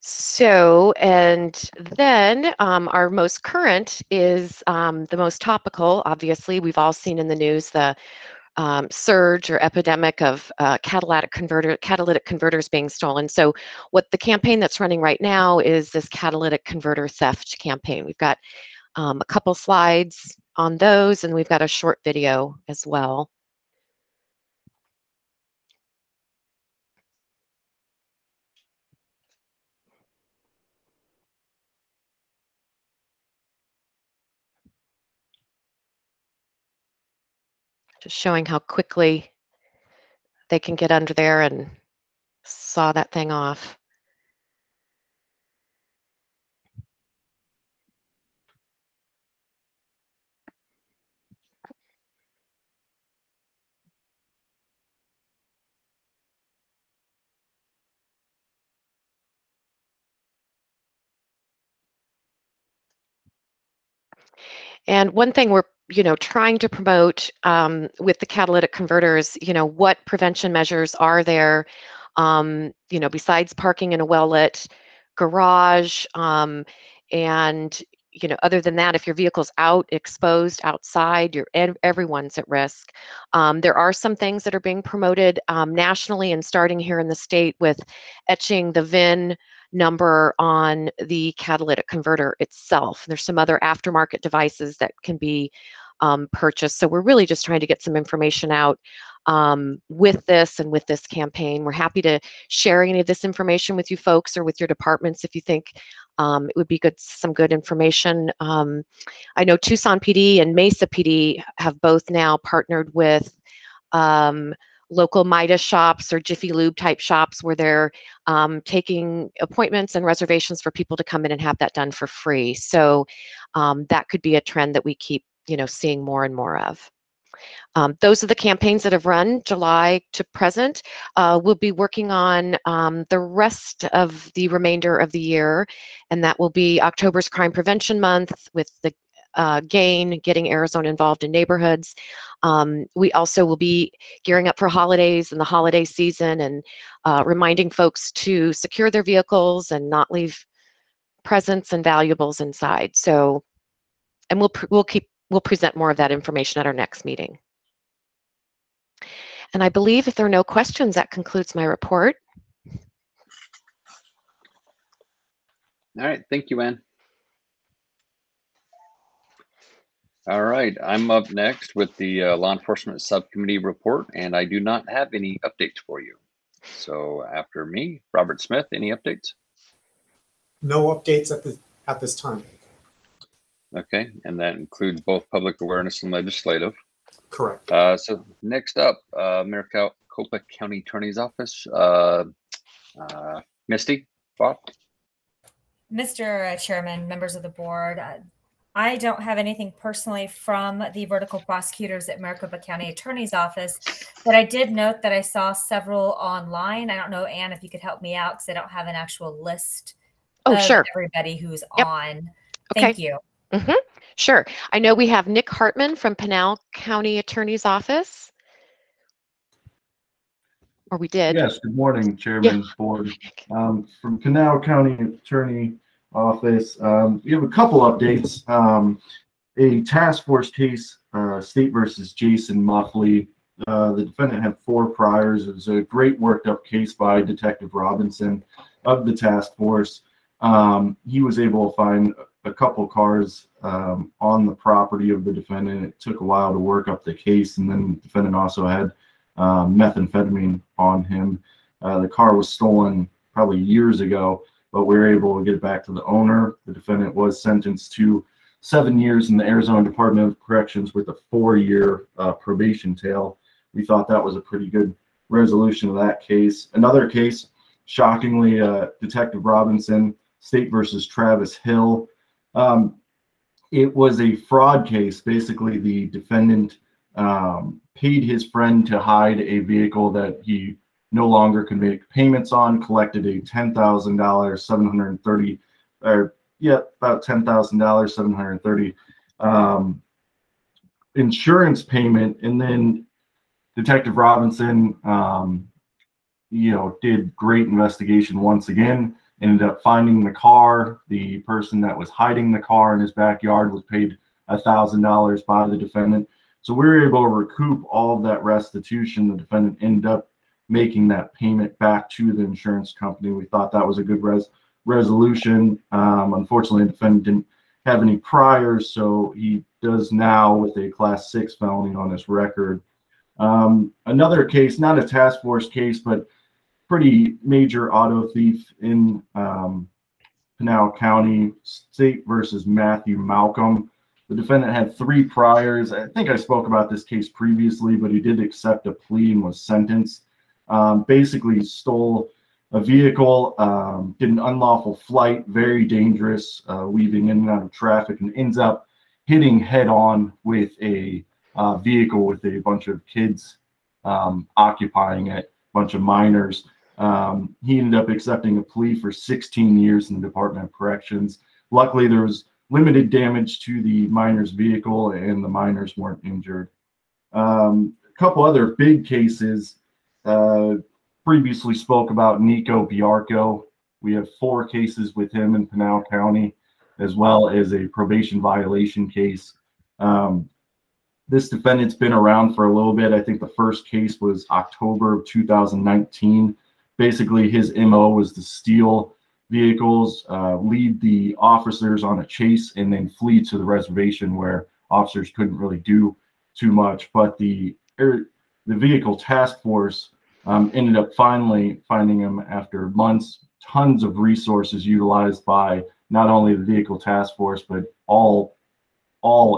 So, and then our most current is the most topical. Obviously, we've all seen in the news the surge or epidemic of catalytic converters being stolen. So what the campaign that's running right now is this catalytic converter theft campaign. We've got a couple slides on those, and we've got a short video as well. Just showing how quickly they can get under there and saw that thing off. And one thing we're trying to promote with the catalytic converters, what prevention measures are there, besides parking in a well-lit garage, and other than that, if your vehicle's out exposed outside, everyone's at risk. There are some things that are being promoted nationally and starting here in the state with etching the VIN number on the catalytic converter itself. There's some other aftermarket devices that can be purchased. So we're really just trying to get some information out with this and with this campaign. We're happy to share any of this information with you folks or with your departments if you think it would be some good information. I know Tucson PD and Mesa PD have both now partnered with local Midas shops or Jiffy Lube type shops where they're taking appointments and reservations for people to come in and have that done for free. So that could be a trend that we keep seeing more and more of. Those are the campaigns that have run July to present. We'll be working on the rest of the remainder of the year, and that will be October's Crime Prevention Month with the GAIN, getting Arizona involved in neighborhoods. We also will be gearing up for holidays and the holiday season and reminding folks to secure their vehicles and not leave presents and valuables inside. So, and we'll present more of that information at our next meeting. And I believe if there are no questions, that concludes my report. All right, thank you, Ann. All right, I'm up next with the Law Enforcement Subcommittee report, and I do not have any updates for you. So after me, Robert Smith, any updates? No updates at this time. Okay, and that includes both public awareness and legislative. Correct. So next up, Maricopa County Attorney's Office, Misty, Bob? Mr. Chairman, members of the board, I don't have anything personally from the vertical prosecutors at Maricopa County Attorney's Office, but I did note that I saw several online. I don't know, Anne, if you could help me out because I don't have an actual list of sure. everybody who's Yep. on. Okay. Thank you. Sure. I know we have Nick Hartman from Pinal County Attorney's Office. Or we did. Yes, good morning, Chairman, Board. From Pinal County Attorney Office, we have a couple updates. A task force case, State versus Jason Muffley. The defendant had 4 priors. It was a great worked up case by Detective Robinson of the task force. He was able to find a couple cars on the property of the defendant. It took a while to work up the case, and then the defendant also had methamphetamine on him. The car was stolen probably years ago, but we were able to get it back to the owner. The defendant was sentenced to 7 years in the Arizona Department of Corrections with a 4-year probation tail. We thought that was a pretty good resolution of that case. Another case, shockingly, Detective Robinson, State versus Travis Hill. It was a fraud case. Basically, the defendant paid his friend to hide a vehicle that he no longer could make payments on, collected a $10,000, 730, or yeah, about $10,000, 730 insurance payment, and then Detective Robinson, did great investigation once again. Ended up finding the car. The person that was hiding the car in his backyard was paid $1,000 by the defendant. So we were able to recoup all of that restitution. The defendant ended up making that payment back to the insurance company. We thought that was a good resolution. Unfortunately, the defendant didn't have any priors, so he does now with a Class 6 felony on his record. Another case, not a task force case, but pretty major auto thief in Pinal County, State versus Matthew Malcolm. The defendant had 3 priors. I think I spoke about this case previously, but he did accept a plea and was sentenced. Basically stole a vehicle, did an unlawful flight, very dangerous, weaving in and out of traffic, and ends up hitting head on with a vehicle with a bunch of kids occupying it, a bunch of minors. He ended up accepting a plea for 16 years in the Department of Corrections. Luckily, there was limited damage to the minor's vehicle and the minors weren't injured. A couple other big cases. Previously spoke about Nico Biarco. We have 4 cases with him in Pinal County, as well as a probation violation case. This defendant's been around for a little bit. I think the first case was October of 2019. Basically, his MO was to steal vehicles, lead the officers on a chase, and then flee to the reservation where officers couldn't really do too much. But the vehicle task force ended up finally finding him after months, tons of resources utilized by not only the vehicle task force, but all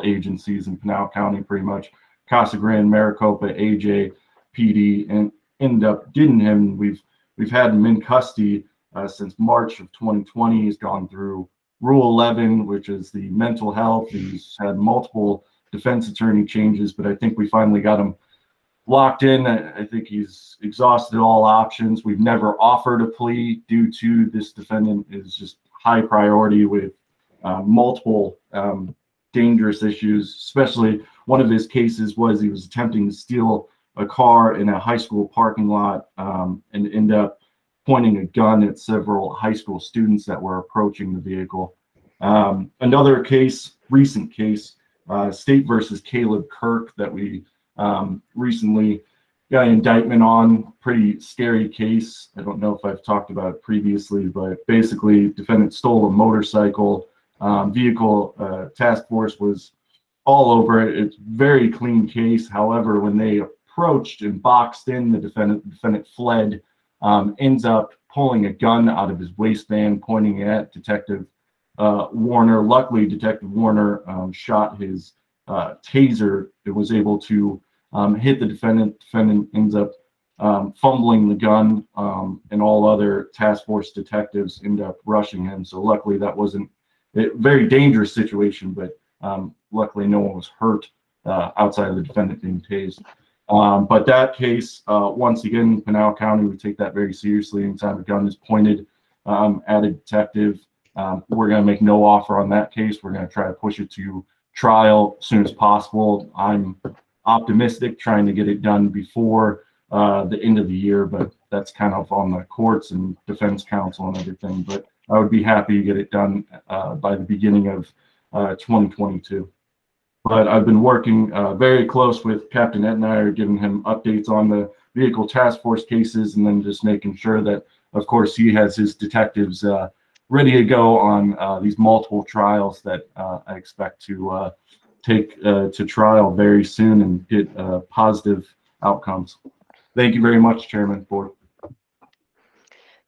agencies in Pinal County, pretty much, Casa Grande, Maricopa, AJ, PD, and ended up getting him. We've had him in custody since March of 2020. He's gone through Rule 11, which is the mental health. He's had multiple defense attorney changes, but I think we finally got him locked in. I think he's exhausted all options. We've never offered a plea due to this defendant is just high priority with multiple dangerous issues. Especially one of his cases was he was attempting to steal a car in a high school parking lot and end up pointing a gun at several high school students that were approaching the vehicle. Another case, recent case, State versus Caleb Kirk, that we recently got an indictment on. Pretty scary case. I don't know if I've talked about it previously, but basically defendant stole a motorcycle. Vehicle task force was all over it. It's very clean case. However, when they approached and boxed in the defendant fled, ends up pulling a gun out of his waistband, pointing it at Detective Warner. Luckily, Detective Warner shot his taser. It was able to hit the defendant. Defendant ends up fumbling the gun, and all other task force detectives end up rushing him. So luckily that wasn't a very dangerous situation, but luckily no one was hurt outside of the defendant being tased. But that case, once again, Pinal County would take that very seriously. Anytime a gun is pointed at a detective, we're going to make no offer on that case. We're going to try to push it to trial as soon as possible. I'm optimistic trying to get it done before the end of the year, but that's kind of on the courts and defense counsel and everything. But I would be happy to get it done by the beginning of 2022. But I've been working very close with Captain Etnier, giving him updates on the vehicle task force cases, and then just making sure that, of course, he has his detectives ready to go on these multiple trials that I expect to take to trial very soon and get positive outcomes. Thank you very much, Chairman Board.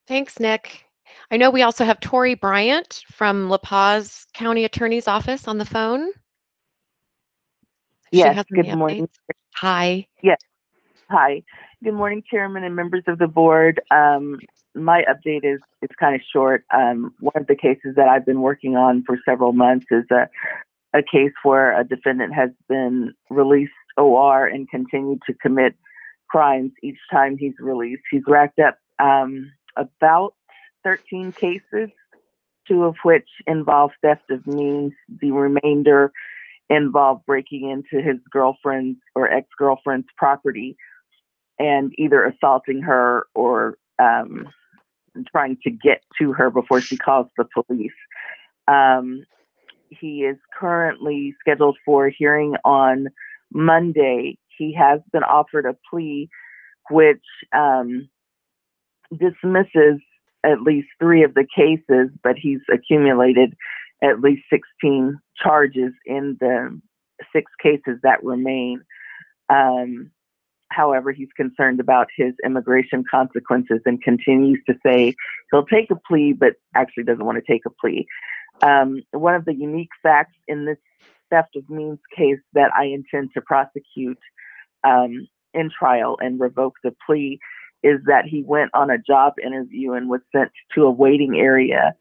Thanks, Nick. I know we also have Tori Bryant from La Paz County Attorney's Office on the phone. Yes, good morning. Hi. Yes, hi. Good morning, Chairman and members of the board. My update is it's kind of short. One of the cases that I've been working on for several months is a case where a defendant has been released OR and continued to commit crimes each time he's released. He's racked up about 13 cases, 2 of which involve theft of means. The remainder involve breaking into his girlfriend's or ex-girlfriend's property and either assaulting her or trying to get to her before she calls the police. He is currently scheduled for a hearing on Monday. He has been offered a plea which dismisses at least 3 of the cases, but he's accumulated at least 16 charges in the 6 cases that remain. However, he's concerned about his immigration consequences and continues to say he'll take a plea, but actually doesn't want to take a plea. One of the unique facts in this theft of means case that I intend to prosecute in trial and revoke the plea is that he went on a job interview and was sent to a waiting area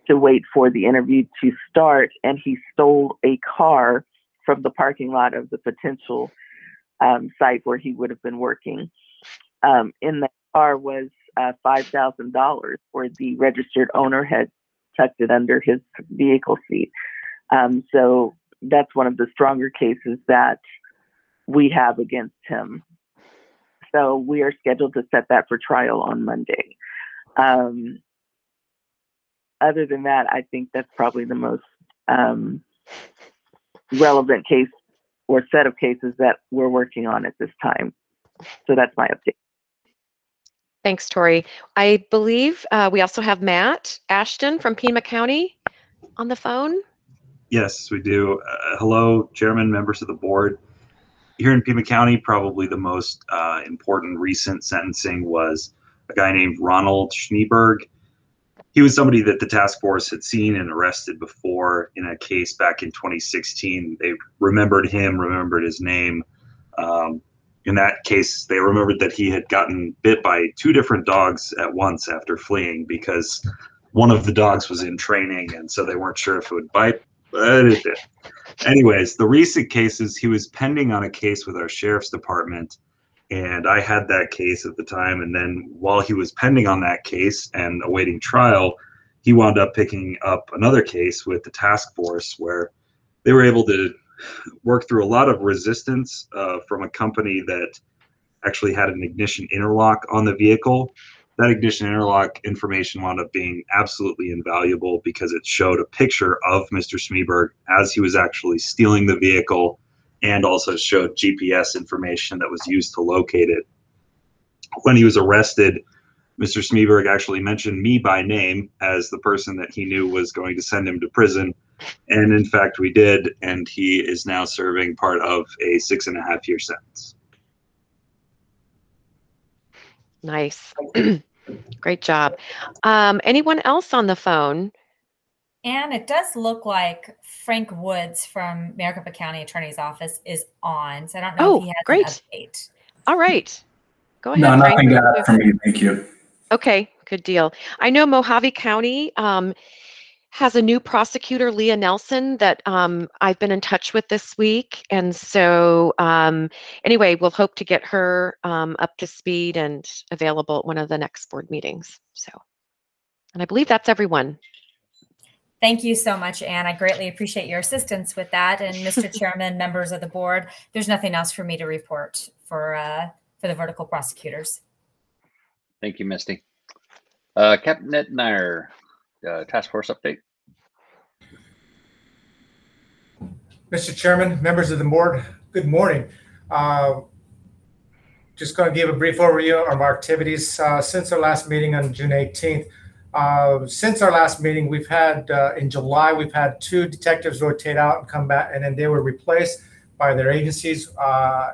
to wait for the interview to start, and he stole a car from the parking lot of the potential site where he would have been working. In that car was $5,000 where the registered owner had tucked it under his vehicle seat. So that's one of the stronger cases that we have against him. So we are scheduled to set that for trial on Monday. Other than that, I think that's probably the most relevant case or set of cases that we're working on at this time. So that's my update. Thanks, Tori. I believe we also have Matt Ashton from Pima County on the phone. Yes, we do. Hello, Chairman, members of the board. Here in Pima County, probably the most important recent sentencing was a guy named Ronald Schneeberg. He was somebody that the task force had seen and arrested before in a case back in 2016. They remembered him, remembered his name. In that case, they remembered that he had gotten bit by 2 different dogs at once after fleeing because one of the dogs was in training, and so they weren't sure if it would bite, but it did. Anyways, the recent cases, he was pending on a case with our sheriff's department, and I had that case at the time. And then while he was pending on that case and awaiting trial, he wound up picking up another case with the task force where they were able to work through a lot of resistance from a company that actually had an ignition interlock on the vehicle. That ignition interlock information wound up being absolutely invaluable because it showed a picture of Mr. Schneeberg as he was actually stealing the vehicle, and also showed GPS information that was used to locate it. When he was arrested, Mr. Smeeberg actually mentioned me by name as the person that he knew was going to send him to prison. And in fact, we did, and he is now serving part of a 6.5-year sentence. Nice. Great job. Anyone else on the phone? And it does look like Frank Woods from Maricopa County Attorney's Office is on. So I don't know if he has great. an update. All right. Go ahead, No, Frank. nothing to add from me. Thank you. Okay, good deal. I know Mojave County has a new prosecutor, Leah Nelson, that I've been in touch with this week. And so anyway, we'll hope to get her up to speed and available at one of the next board meetings. So, and I believe that's everyone. Thank you so much, Anne. I greatly appreciate your assistance with that. And Mr. Chairman, members of the board, there's nothing else for me to report for the vertical prosecutors. Thank you, Misty. Captain Nettenmeyer, task force update. Mr. Chairman, members of the board, good morning. Just going to give a brief overview of our activities since our last meeting on June 18th. Since our last meeting, we've had, in July, we've had 2 detectives rotate out and come back, and then they were replaced by their agencies.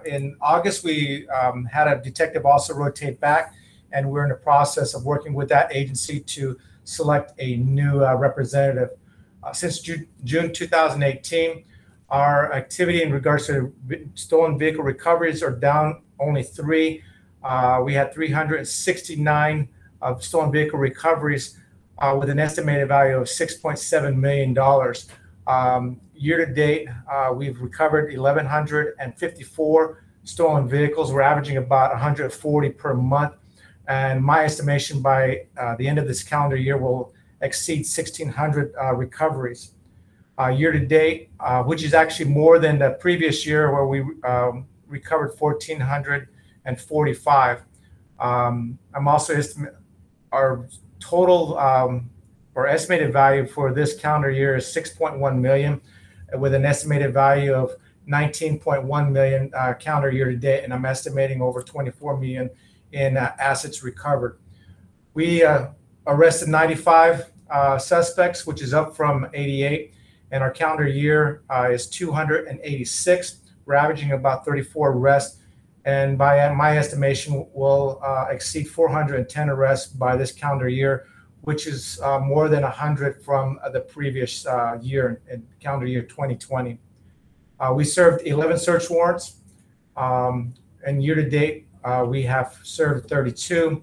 In August, we had a detective also rotate back, and we're in the process of working with that agency to select a new representative. Since June 2018, our activity in regards to stolen vehicle recoveries are down only 3. We had 369 of stolen vehicle recoveries with an estimated value of $6.7 million. Year to date, we've recovered 1,154 stolen vehicles. We're averaging about 140 per month. And my estimation by the end of this calendar year will exceed 1,600 recoveries. Year to date, which is actually more than the previous year where we recovered 1,445. I'm also our total or estimated value for this calendar year is $6.1 million, with an estimated value of $19.1 million calendar year to date, and I'm estimating over $24 million in assets recovered. We arrested 95 suspects, which is up from 88, and our calendar year is 286. We're averaging about 34 arrests, and by my estimation, we'll exceed 410 arrests by this calendar year, which is more than 100 from the previous year, in calendar year 2020. We served 11 search warrants, and year to date, we have served 32,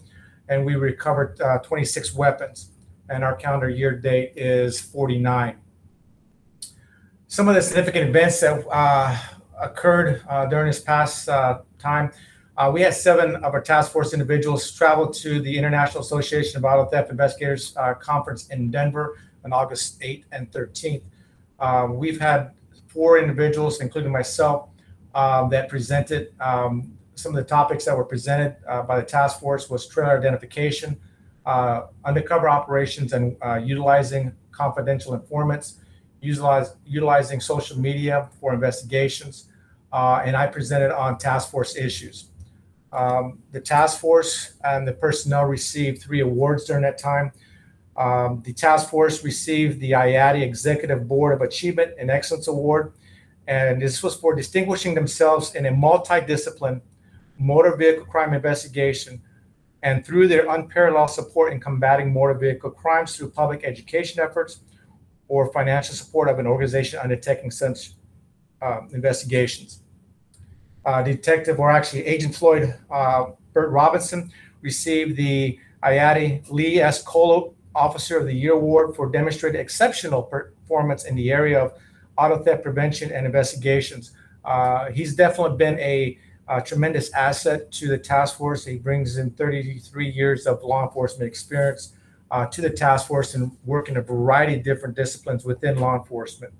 and we recovered 26 weapons, and our calendar year to date is 49. Some of the significant events that occurred during this past time, we had 7 of our task force individuals travel to the International Association of Auto Theft Investigators conference in Denver on August 8th and 13th. We've had 4 individuals, including myself, that presented. Some of the topics that were presented by the task force was trailer identification, undercover operations, and utilizing confidential informants, utilizing social media for investigations, and I presented on task force issues. The task force and the personnel received 3 awards during that time. The task force received the IATI Executive Board of Achievement and Excellence Award, and this was for distinguishing themselves in a multidisciplinary motor vehicle crime investigation and through their unparalleled support in combating motor vehicle crimes through public education efforts or financial support of an organization undertaking such investigations. Detective, or actually Agent Floyd Burt Robinson, received the IATI Lee S. Colo Officer of the Year Award for demonstrated exceptional performance in the area of auto theft prevention and investigations. He's definitely been a tremendous asset to the task force. He brings in 33 years of law enforcement experience to the task force and work in a variety of different disciplines within law enforcement.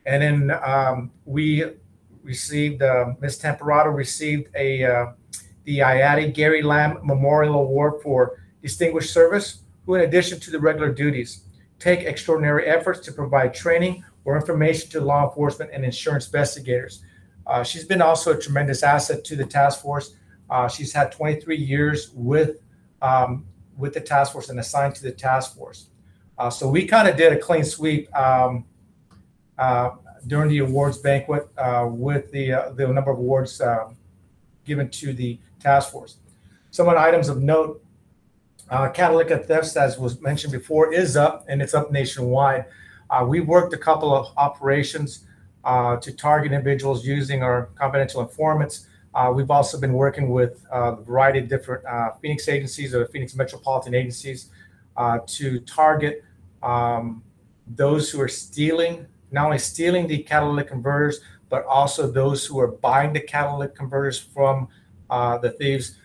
And then we received, Ms. Temperato received the IATI Gary Lamb Memorial Award for Distinguished Service, who in addition to the regular duties, take extraordinary efforts to provide training or information to law enforcement and insurance investigators. She's been also a tremendous asset to the task force. She's had 23 years with with the task force and assigned to the task force. So we kind of did a clean sweep during the awards banquet with the number of awards given to the task force. Some of the items of note, catalytic thefts, as was mentioned before, is up, and it's up nationwide. We worked a couple of operations to target individuals using our confidential informants. We've also been working with a variety of different Phoenix agencies or Phoenix metropolitan agencies to target those who are stealing, not only stealing the catalytic converters, but also those who are buying the catalytic converters from the thieves.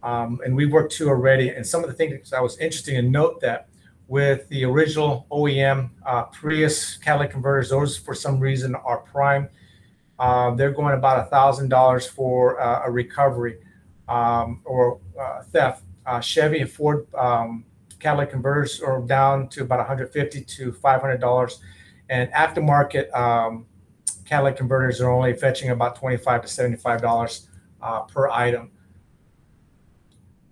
And we've worked two already. And some of the things that was interesting to note that with the original OEM Prius catalytic converters, those for some reason are prime. They're going about $1,000 for a recovery or theft. Chevy and Ford catalytic converters are down to about $150 to $500, and aftermarket catalytic converters are only fetching about $25 to $75 per item.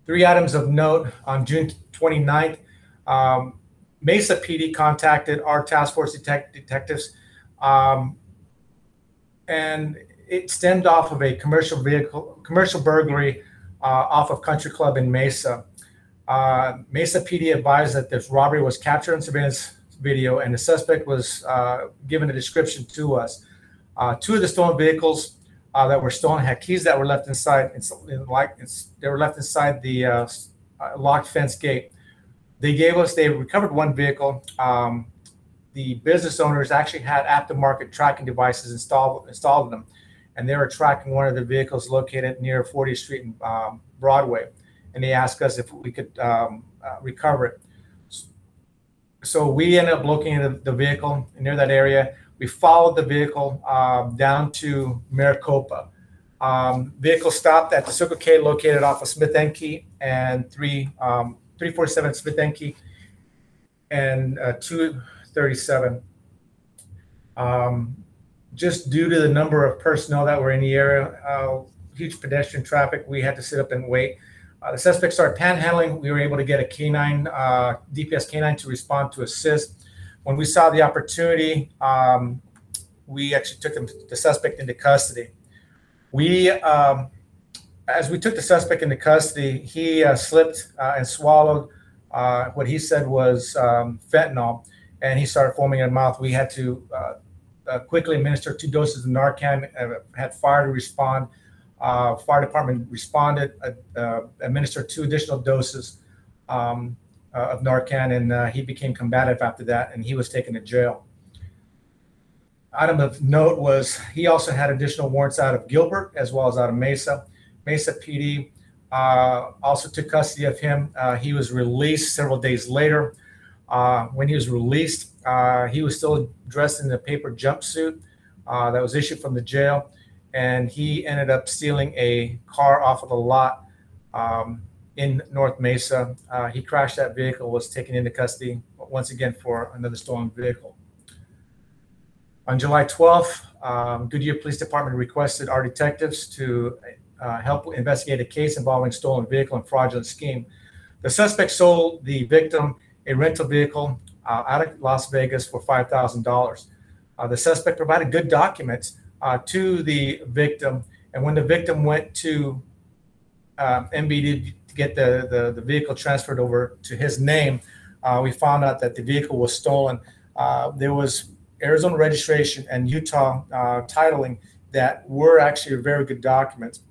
3 items of note: on June 29th, Mesa PD contacted our task force detectives, and it stemmed off of a commercial burglary off of Country Club in Mesa. Mesa PD advised that this robbery was captured on surveillance video, and the suspect was given a description to us. 2 of the stolen vehicles that were stolen had keys that were left inside. They were left inside the locked fence gate. They recovered 1 vehicle. The business owners actually had aftermarket tracking devices installed in them, and they were tracking one of the vehicles located near 40th Street and Broadway, and they asked us if we could recover it. So we ended up locating the vehicle near that area. We followed the vehicle down to Maricopa. Vehicle stopped at the Circle K located off of Smith and Key and 347 Smith and Key and 237. Just due to the number of personnel that were in the area, huge pedestrian traffic, we had to sit up and wait. The suspect started panhandling. We were able to get a canine, DPS canine, to respond to assist. When we saw the opportunity, we actually took the suspect into custody. As we took the suspect into custody, he slipped and swallowed what he said was fentanyl, and he started foaming in the mouth. We had to quickly administer 2 doses of Narcan, had fire to respond. Fire department responded, administered 2 additional doses of Narcan, and he became combative after that, and he was taken to jail. Item of note was he also had additional warrants out of Gilbert as well as out of Mesa. Mesa PD also took custody of him. He was released several days later. When he was released, he was still dressed in the paper jumpsuit that was issued from the jail, and he ended up stealing a car off of the lot in North Mesa. He crashed that vehicle, was taken into custody once again for another stolen vehicle. On July 12th, Goodyear Police Department requested our detectives to help investigate a case involving stolen vehicle and fraudulent scheme. The suspect sold the victim a rental vehicle out of Las Vegas for $5,000. The suspect provided good documents to the victim, and when the victim went to MBD to get the vehicle transferred over to his name, we found out that the vehicle was stolen. There was Arizona registration and Utah titling that were actually very good documents.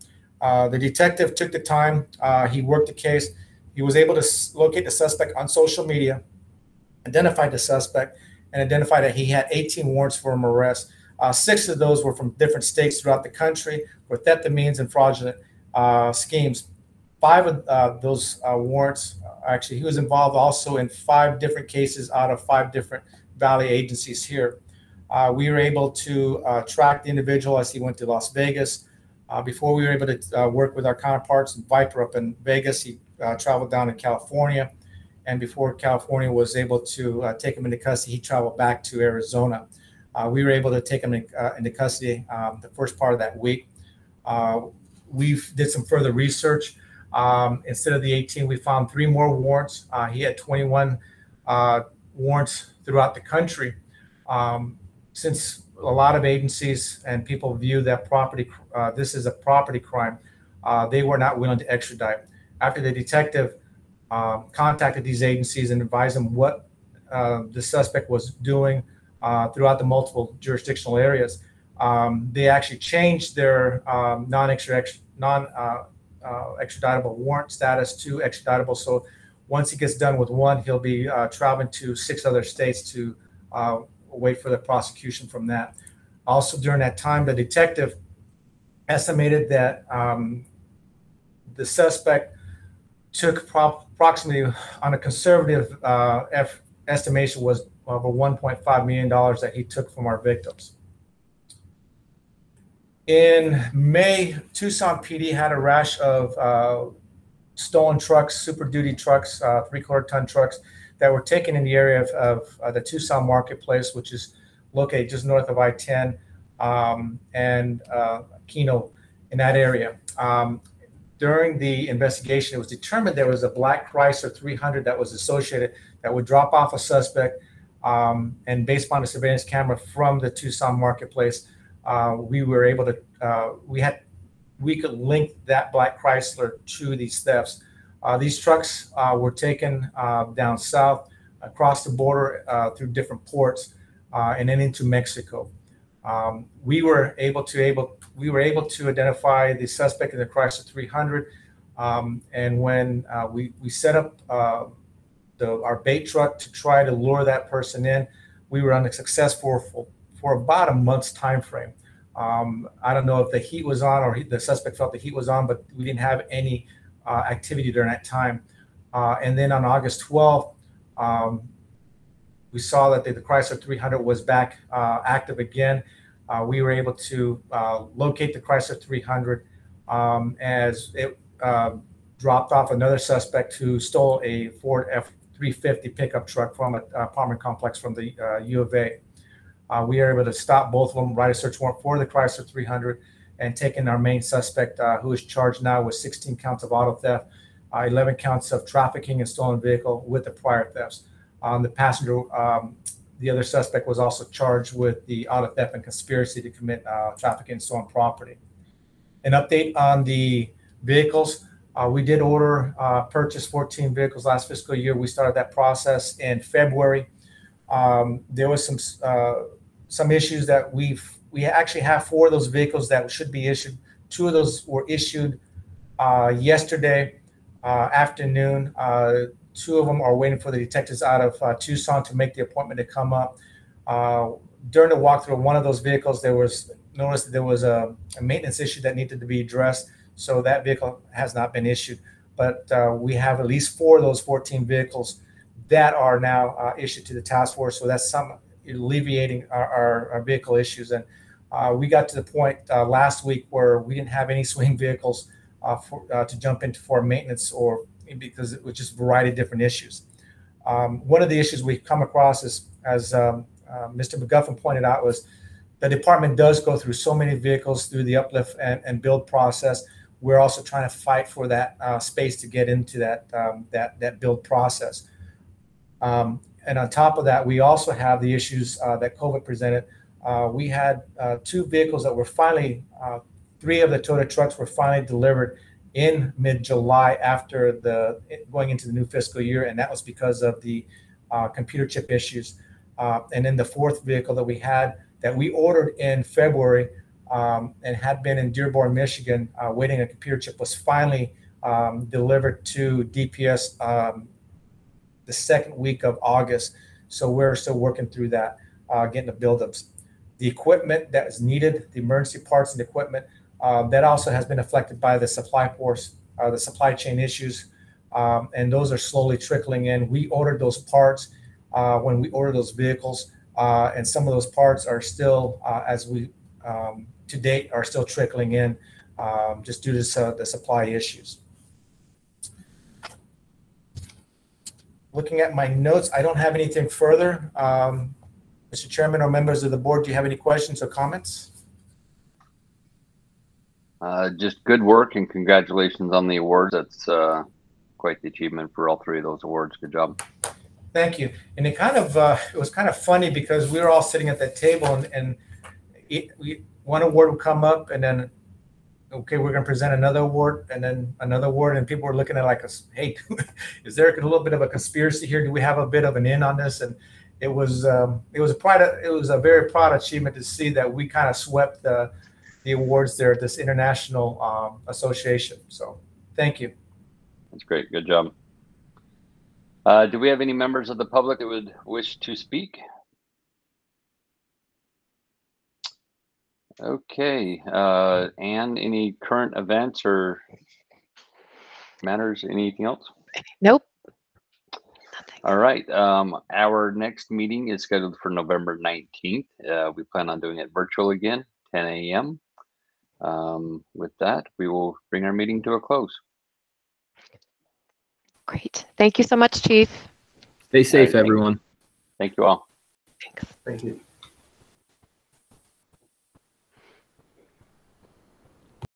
The detective took the time. He worked the case. He was able to locate the suspect on social media, identified the suspect, and identified that he had 18 warrants for arrest. 6 of those were from different states throughout the country for theft of means and fraudulent schemes. 5 of those warrants, actually, he was involved also in 5 different cases out of 5 different Valley agencies here. We were able to track the individual as he went to Las Vegas. Before we were able to work with our counterparts in Viper up in Vegas, he traveled down to California. And before California was able to take him into custody, he traveled back to Arizona. We were able to take him into custody the first part of that week. We did some further research. Instead of the 18, we found 3 more warrants. He had 21 warrants throughout the country. Since a lot of agencies and people view that this is a property crime, they were not willing to extradite. After the detective contacted these agencies and advised them what the suspect was doing throughout the multiple jurisdictional areas, they actually changed their extraditable warrant status to extraditable. So once he gets done with one, he'll be traveling to 6 other states to wait for the prosecution from that. Also, during that time, the detective estimated that the suspect took approximately, on a conservative estimation, was over $1.5 million that he took from our victims. In May, Tucson PD had a rash of stolen trucks, Super Duty trucks, 3/4-ton trucks that were taken in the area of the Tucson marketplace, which is located just north of I-10 and Keno, in that area. During the investigation, it was determined there was a black Chrysler 300 that was associated that would drop off a suspect, and based upon the surveillance camera from the Tucson marketplace, we were able to we could link that black Chrysler to these thefts. These trucks were taken down south across the border through different ports and then into Mexico. We were able to identify the suspect in the Chrysler 300, and when we set up our bait truck to try to lure that person in, we were unsuccessful for about a month's time frame. I don't know if the heat was on or the suspect felt the heat was on, but we didn't have any activity during that time. And then on August 12th, we saw that the Chrysler 300 was back active again. We were able to locate the Chrysler 300 as it dropped off another suspect who stole a Ford F-350 pickup truck from an apartment complex from the U of A. We were able to stop both of them, write a search warrant for the Chrysler 300, and taken our main suspect, who is charged now with 16 counts of auto theft, 11 counts of trafficking and stolen vehicle with the prior thefts. The passenger, the other suspect, was also charged with the auto theft and conspiracy to commit trafficking and stolen property. An update on the vehicles. We did purchase 14 vehicles last fiscal year. We started that process in February. There was some issues that we actually have 4 of those vehicles that should be issued. 2 of those were issued yesterday afternoon. 2 of them are waiting for the detectives out of Tucson to make the appointment to come up. During the walkthrough of one of those vehicles, there was a maintenance issue that needed to be addressed, so that vehicle has not been issued. But we have at least 4 of those 14 vehicles that are now issued to the task force, so that's some alleviating our vehicle issues. And we got to the point last week where we didn't have any swing vehicles to jump into for maintenance, or because it was just a variety of different issues. One of the issues we've come across is, as Mr. McGuffin pointed out, was the department does go through so many vehicles through the uplift and build process. We're also trying to fight for that space to get into that build process. And on top of that, we also have the issues that COVID presented. We had 2 vehicles that were finally, 3 of the Toyota trucks were finally delivered in mid-July after going into the new fiscal year, and that was because of the computer chip issues. And then the 4th vehicle that we had that we ordered in February and had been in Dearborn, Michigan, waiting a computer chip, was finally delivered to DPS the 2nd week of August. So we're still working through that, getting the buildups. The equipment that is needed, the emergency parts and equipment, that also has been affected by the supply chain issues, and those are slowly trickling in. We ordered those parts when we ordered those vehicles, and some of those parts are still, to date, are still trickling in just due to the supply issues. Looking at my notes, I don't have anything further. Mr. Chairman or members of the board, do you have any questions or comments? Just good work and congratulations on the awards. That's quite the achievement for all three of those awards. Good job. Thank you. And it was kind of funny because we were all sitting at that table and one award would come up and then, okay, we're going to present another award and then another award, and people were looking at like us, hey, is there a little bit of a conspiracy here? Do we have a bit of an in on this? And it was a very proud achievement to see that we kind of swept the awards there at this international association. So thank you. That's great. Good job. Do we have any members of the public that would wish to speak? Okay. Anne, any current events or matters? Anything else? Nope. All right. Our next meeting is scheduled for November 19th. We plan on doing it virtual again, 10 a.m. With that, we will bring our meeting to a close. Great. Thank you so much, Chief. Stay safe, everyone. Thank you all. Thanks. Thank you.